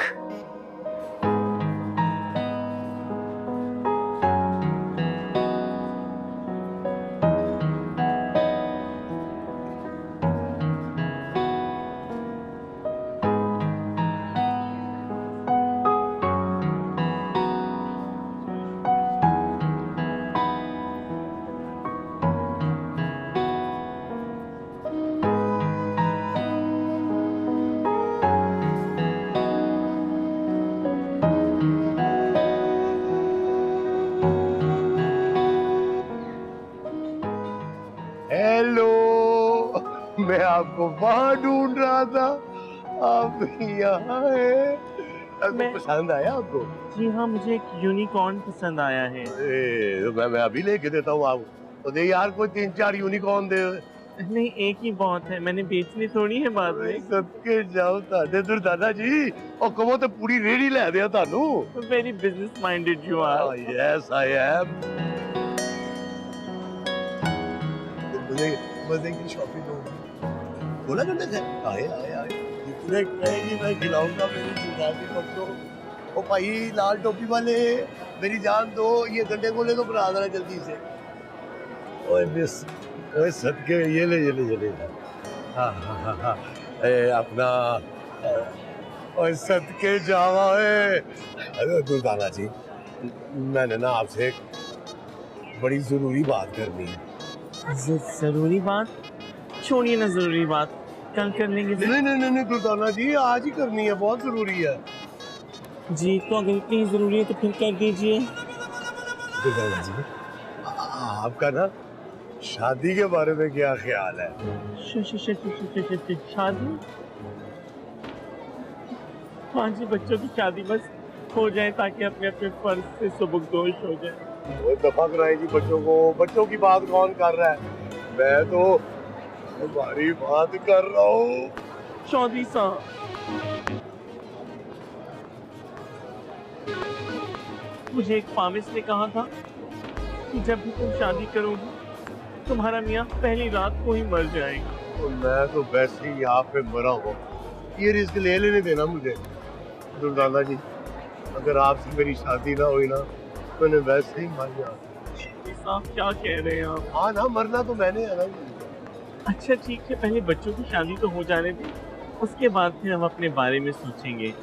मैं आपको वहां ढूंढ रहा था, आप यहाँ हैं। आपको पसंद आया आपको? जी हाँ, मुझे एक यूनिकॉर्न पसंद आया है। तो मैं अभी लेके देता हूँ आपको। तो दे यार कोई 3-4 यूनिकॉर्न दे। नहीं, एक ही बहुत है, मैंने बेचनी थोड़ी है बाद में। सबके जाओ ताडे दूर दादा जी, और कहो तो पूरी रेडी ले दिया Tanu. Very business minded you are. Yes I am. मजे की शॉपिंग होगी। बोला करने से आए आए आए इतने कहेंगे मैं खिलाऊंगा मेरी जिंदगी को। ओ भाई लाल टोपी वाले, मेरी जान दो, ये गड्ढे को ले तो बना देना जल्दी से। ओए मिस, ओए सदके, ये ले हाँ हाँ हाँ हाँ अपना, ओए सदके जावा है। अरे दुर्दाना जी, मैंने ना आपसे एक बड़ी जरूरी बात करनी है। जरूरी बात? छोड़िए ना जरूरी बात, कल कर लेंगे। नहीं दुर्दाना जी, आज ही करनी है, बहुत जरूरी है। जी तो अगर इतनी जरूरी है तो फिर कर दीजिए। दुर्दाना जी, आपका ना शादी के बारे में क्या ख्याल है? शादी? 5 बच्चों की शादी बस हो जाए ताकि अपने अपने फर्ज से सुबुकदोश हो जाए। वो दफा कराए जी बच्चों को। बच्चों की बात कौन कर रहा है? मैं तो हमारी बात कर रहा हूँ। चौधरी साहब, मुझे एक पामिस ने कहा था कि जब भी तुम शादी करोगी तुम्हारा मियाँ पहली रात को ही मर जाएगा। तो मैं तो वैसे ही यहाँ पे मरा हुआ, ये रिस्क ले लेने देना मुझे। दुर्दाना जी, अगर आपसे मेरी शादी ना हुई ना, मैंने वैसे ही मर जाना। साहब क्या कह रहे हैं आप? हाँ ना, मरना तो मैंने है ना। अच्छा ठीक है, पहले बच्चों की शादी तो हो जाने दें, उसके बाद फिर हम अपने बारे में सोचेंगे।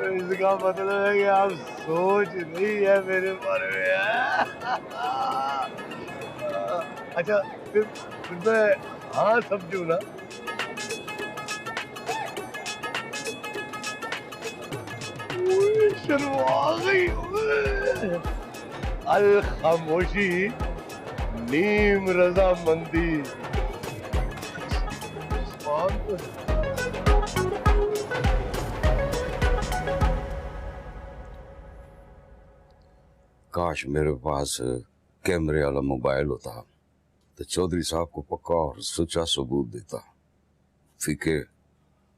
इसका मतलब है कि आप सोच रही है मेरे बारे में। अच्छा फिर मैं हाँ समझू ना। शर्मा गई। अल खामोशी नीम रजामंदी। काश मेरे पास कैमरे वाला मोबाइल होता तो चौधरी साहब को पक्का और सच्चा सबूत देता। फीके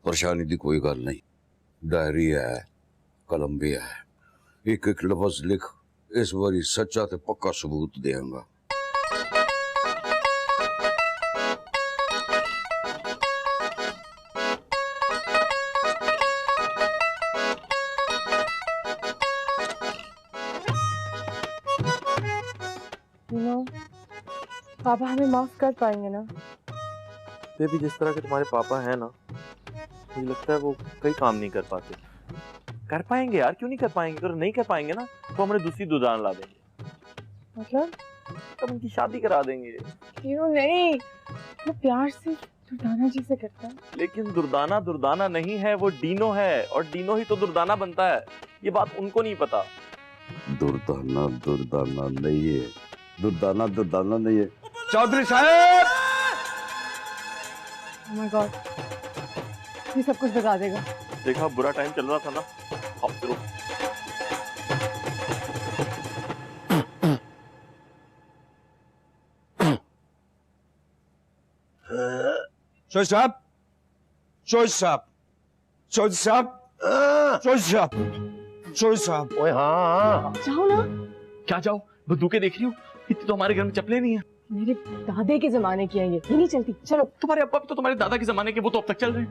परेशानी की कोई गल नहीं, डायरी है, कलम भी है, एक एक लफ्ज लिख, इस बारी सच्चा ते पक्का सबूत देंगा। पापा हमें माफ कर पाएंगे ना? बेबी, जिस तरह के तुम्हारे पापा हैं ना, मुझे लगता है वो कई काम नहीं कर पाते। कर पाएंगे यार, क्यों नहीं कर पाएंगे? अगर नहीं कर पाएंगे ना तो हमें दूसरी दुल्हन ला देंगे। मतलब? तब उनकी शादी करा देंगे। क्यों नहीं, वो प्यार से दुर्दाना जी से करता है। लेकिन दुर्दाना दुर्दाना नहीं है, वो डीनो है, और डीनो ही तो दुर्दाना बनता है। ये बात उनको नहीं पता। दुर्दाना दुर्दाना नहीं है, दुर्दाना दुर्दाना नहीं है। चौधरी साहब! Oh my God, भी सब कुछ बता देगा। देखा बुरा टाइम चल रहा था ना, अब चलो। चौधरी साहब, चौधरी साहब, चौधरी साहब, चौधरी साहब, चौधरी साहब। ओए हाँ जाओ ना। क्या जाओ, बंदूकें देख रही हो? इतनी तो हमारे घर में चप्पलें नहीं है। मेरे दादे के जमाने की है ये नहीं चलती। चलो। तुम्हारे अब्बा भी तो तुम्हारे दादा के जमाने के, वो तो अब तक चल रहे हैं।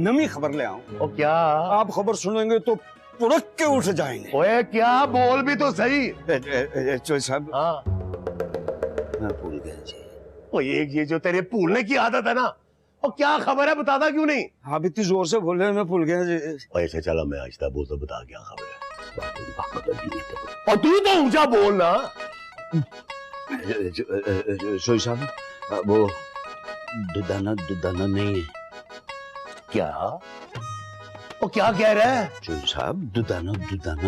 नमी खबर ले आऊं। ओ क्या? आप खबर सुनेंगे तो पुड़क के उठ जाएंगे। ओए क्या, बोल भी तो सही। चौधरी साहब, हाँ मैं भूल गया जी। ओ ये जो तेरे भूलने की आदत है ना, और क्या खबर है, बताता क्यों नहीं? आप इतनी जोर से बोल रहे हैं, मैं भूल गया जी। ऐसे चला मैं आहिस्ता बोल तो बता, क्या खबर है? और तू तो ऊंचा बोलना। चौधरी साहब, वो दुदाना नहीं है। क्या? वो क्या कह रहा है? चौधरी साहब, दुदाना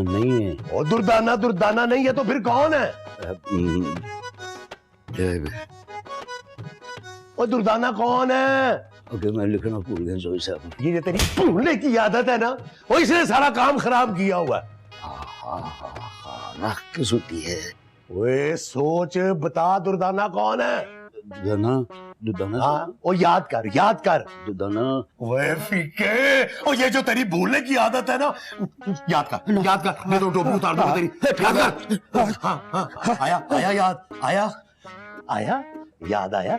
नहीं है। और दुर्दाना नहीं है तो फिर कौन है? और दुर्दाना कौन है? ओके, मैं लिखना भूल गया चौधरी साहब। ये जो तेरी भूलने की आदत है ना, वो इसने सारा काम खराब किया हुआ है। राख किस होती है? ओए सोच, बता दुर्दाना कौन है? दुदाना। हाँ, ओ याद कर। दुदाना। ओए फीके, और ये जो तेरी भूलने की आदत है ना, याद कर। मैं तो टोपी उतार दूंगा तेरी। याद कर। हाँ, आया याद आया।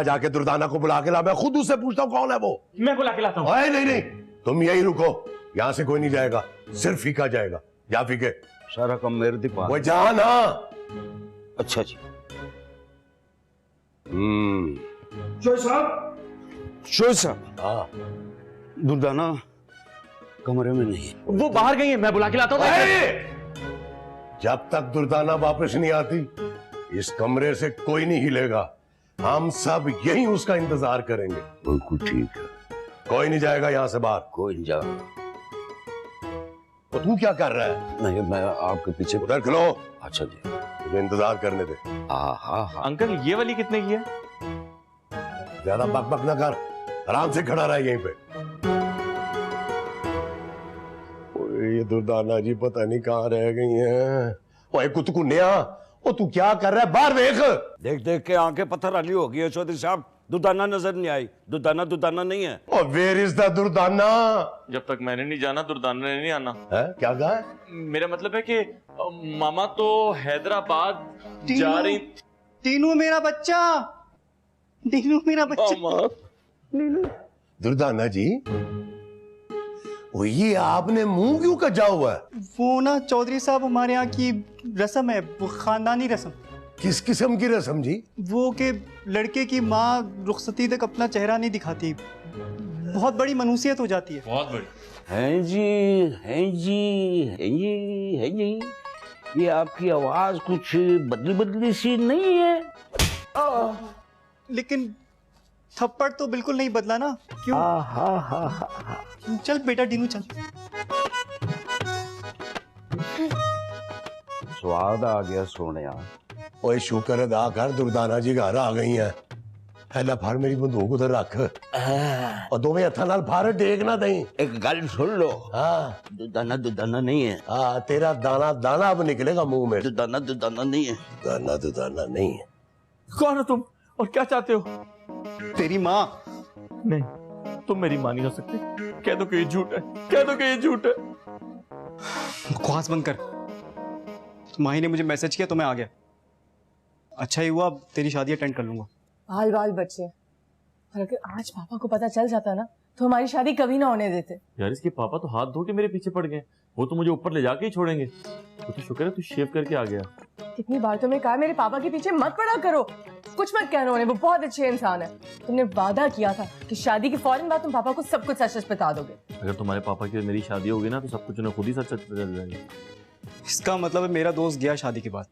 जाके दुर्दाना को बुला के ला, मैं खुद उससे पूछता हूँ कौन है वो। मैं बुला के लाता हूँ। नहीं, तुम यही रुको, यहाँ से कोई नहीं जाएगा, सिर्फ फीका जाएगा। जा फीके। सारा काम मेरे दिमाग। वो जा ना। अच्छा जी। चौधरी साहब। हाँ, दुर्दाना कमरे में नहीं है। वो बाहर गई है, मैं बुला के लाता हूँ। जब तक दुर्दाना वापस नहीं आती, इस कमरे से कोई नहीं हिलेगा। हम सब यहीं उसका इंतजार करेंगे। बिल्कुल ठीक है। कोई नहीं जाएगा यहाँ से बाहर। कोई नहीं जाएगा। तो तू क्या कर रहा है? नहीं, मैं आपके पीछे। उधर खलो। अच्छा जी, मुझे इंतजार करने दे। हाँ। अंकल, ये वाली कितने की है? ज्यादा बक ना कर, आराम से खड़ा रहा यहीं पे। ये दुर्दाना जी पता नहीं कहाँ रह गई हैं। ओए कुतकुन्या, ओ तू क्या कर रहा है? बाहर देख। देख के आंखें पत्थर वाली हो गई है चौधरी साहब। दुर्दाना नजर नहीं आई। दुर्दाना नहीं है। और वेयर इज द दुर्दाना? जब तक मैंने नहीं जाना, दुर्दाना ने नहीं आना। है? क्या कहा है? मेरा मतलब है कि मामा तो हैदराबाद जा रही। टीनू मेरा बच्चा। दुर्दाना जी, ये आपने मुंह क्यों कजा हुआ है? वो ना चौधरी साहब, हमारे यहाँ की रस्म है, वो खानदानी रस्म। किस किस्म की रस्म जी? वो के लड़के की माँ रुखसती तक अपना चेहरा नहीं दिखाती, बहुत बड़ी मनुसियत हो जाती है। बहुत बड़ी। हैं जी। ये आपकी आवाज कुछ बदली सी नहीं है? लेकिन थप्पड़ तो बिल्कुल नहीं बदला ना। क्यों? चल बेटा डीनू, चल। स्वाद आ गया सोने। ओए शुक्र अदा कर, दुर्दाना जी घर आ गई हैं। पहला फार मेरी बंदूक उधर रख, और दोवें हत्थां नाल फार टेक ना दई। एक गल सुन लो। हाँ, दुदाना नहीं है। हाँ, तेरा दाना अब निकलेगा मुंह में। दुदाना नहीं है। दुदाना नहीं है। कौन हो तुम और क्या चाहते हो? तेरी माँ। नहीं, तुम मेरी मां नहीं हो सकते। कह दो कि ये झूठ है। बकवास बंद कर। माही ने मुझे मैसेज किया तो मैं आ गया। अच्छा ही हुआ, तेरी शादी अटेंड कर लूंगा। बाल बच्चे, और अगर आज पापा को पता चल जाता ना, तो हमारी शादी कभी ना होने देते। यार, इसके पापा तो हाथ धो के मेरे पीछे पड़ गए। वो तो मुझे ऊपर ले जाके ही छोड़ेंगे। तो शुक्र है तू शेव करके आ गया। कितनी बार तुमने कहा मेरे पापा के पीछे मत पड़ा करो, कुछ मत कहना उन्हें, वो बहुत अच्छे इंसान है। तुमने वादा किया था कि शादी के फौरन बाद तुम पापा को सब कुछ सच सच बता दोगे। अगर तुम्हारे पापा की मेरी शादी होगी ना, तो सब कुछ उन्हें खुद ही सच सच पता चल जाएगा। इसका मतलब है मेरा दोस्त गया शादी के बाद।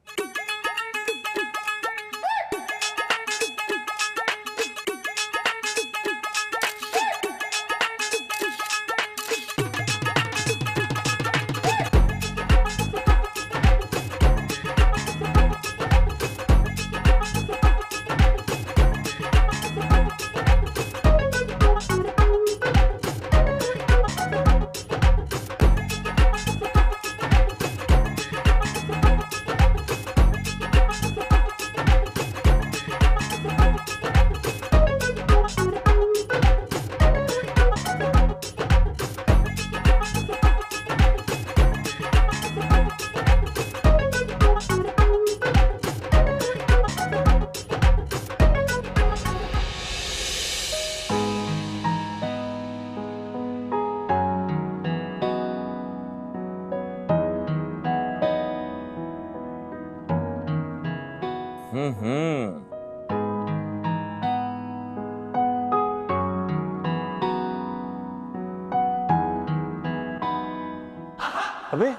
अबे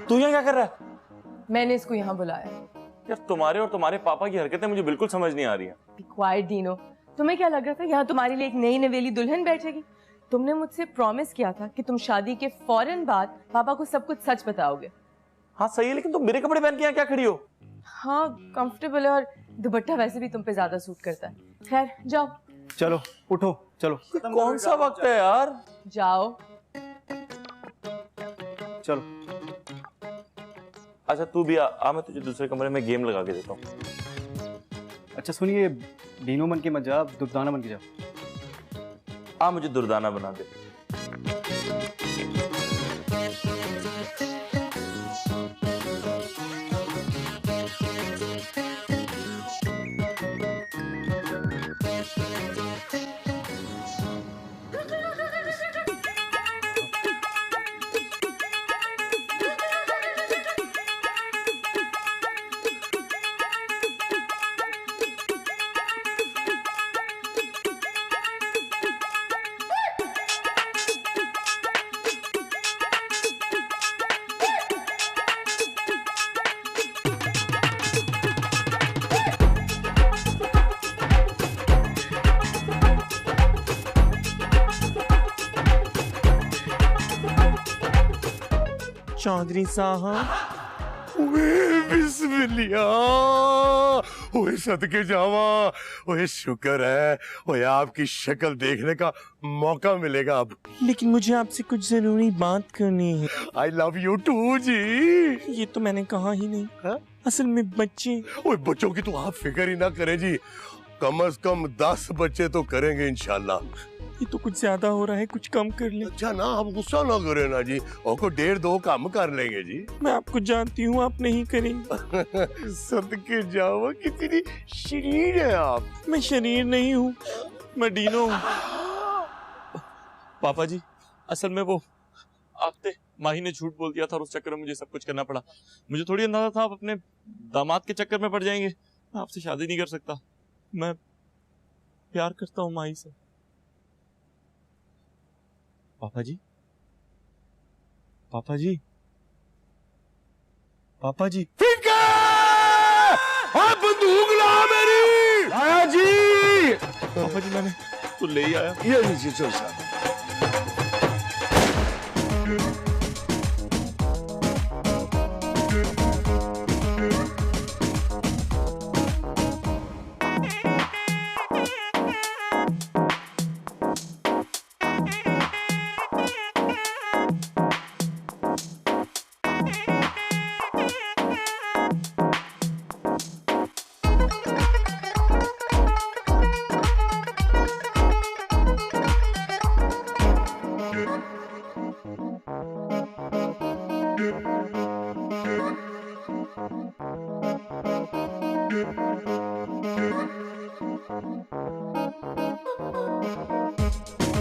तू यहाँ क्या कर रहा है? मैंने इसको यहाँ बुलाया। यार तुम्हारे और तुम्हारे पापा की हरकतें मुझे बिल्कुल समझ नहीं आ रही हैं। Be quiet, Dino. तुम्हें क्या लग रहा था यहाँ तुम्हारे लिए एक नई नवेली दुल्हन बैठेगी? तुमने मुझसे प्रॉमिस किया था कि तुम शादी के फौरन बाद पापा को सब कुछ सच बताओगे। हाँ सही है, लेकिन तुम मेरे कपड़े पहन के यहाँ क्या खड़ी हो? हाँ कंफर्टेबल है और दुपट्टा वैसे भी तुम पे ज्यादा सूट करता है। खैर जाओ। चलो उठो चलो। कौन सा वक्त है यार? जाओ। चलो। अच्छा तू भी आ, मैं तुझे दूसरे कमरे में गेम लगा के देता हूँ। अच्छा सुनिए, डीनो बन के मत जा, दुर्दाना बन के जा। मुझे दुर्दाना बना दे। चौधरी साहब। ओए बिस्मिल्लाह, ओए सदके जावा, ओए शुक्र है, ओए आपकी शक्ल देखने का मौका मिलेगा अब। लेकिन मुझे आपसे कुछ जरूरी बात करनी है। आई लव यू टू जी। ये तो मैंने कहा ही नहीं। हा? असल में बच्चे। ओए बच्चों की तो आप फिक्र ही ना करें जी, कम से कम 10 बच्चे तो करेंगे इंशाल्लाह। ये तो कुछ ज्यादा हो रहा है, कुछ कम कर ले। अच्छा ना, आप गुस्सा ना करें ना जी, और को 1.5-2 कम कर लेंगे जी। मैं आपको जानती हूँ, आप नहीं करेंगे। सदके जावा, कितनी शरीर है आप। मैं शरीर नहीं हूँ, मैं डीनो हूँ। पापा जी, असल में वो आपने माही ने झूठ बोल दिया था और उस चक्कर में मुझे सब कुछ करना पड़ा। मुझे थोड़ी अंदाजा था आप अपने दामाद के चक्कर में पड़ जाएंगे। मैं आपसे शादी नहीं कर सकता, मैं प्यार करता हूँ माही से। पापा जी, पापा जी, पापा जी। बंदूक ला मेरी। आया जी। पापा जी मैंने तो ले ही आया। ये लीजिए चल साहब।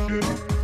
Thank you.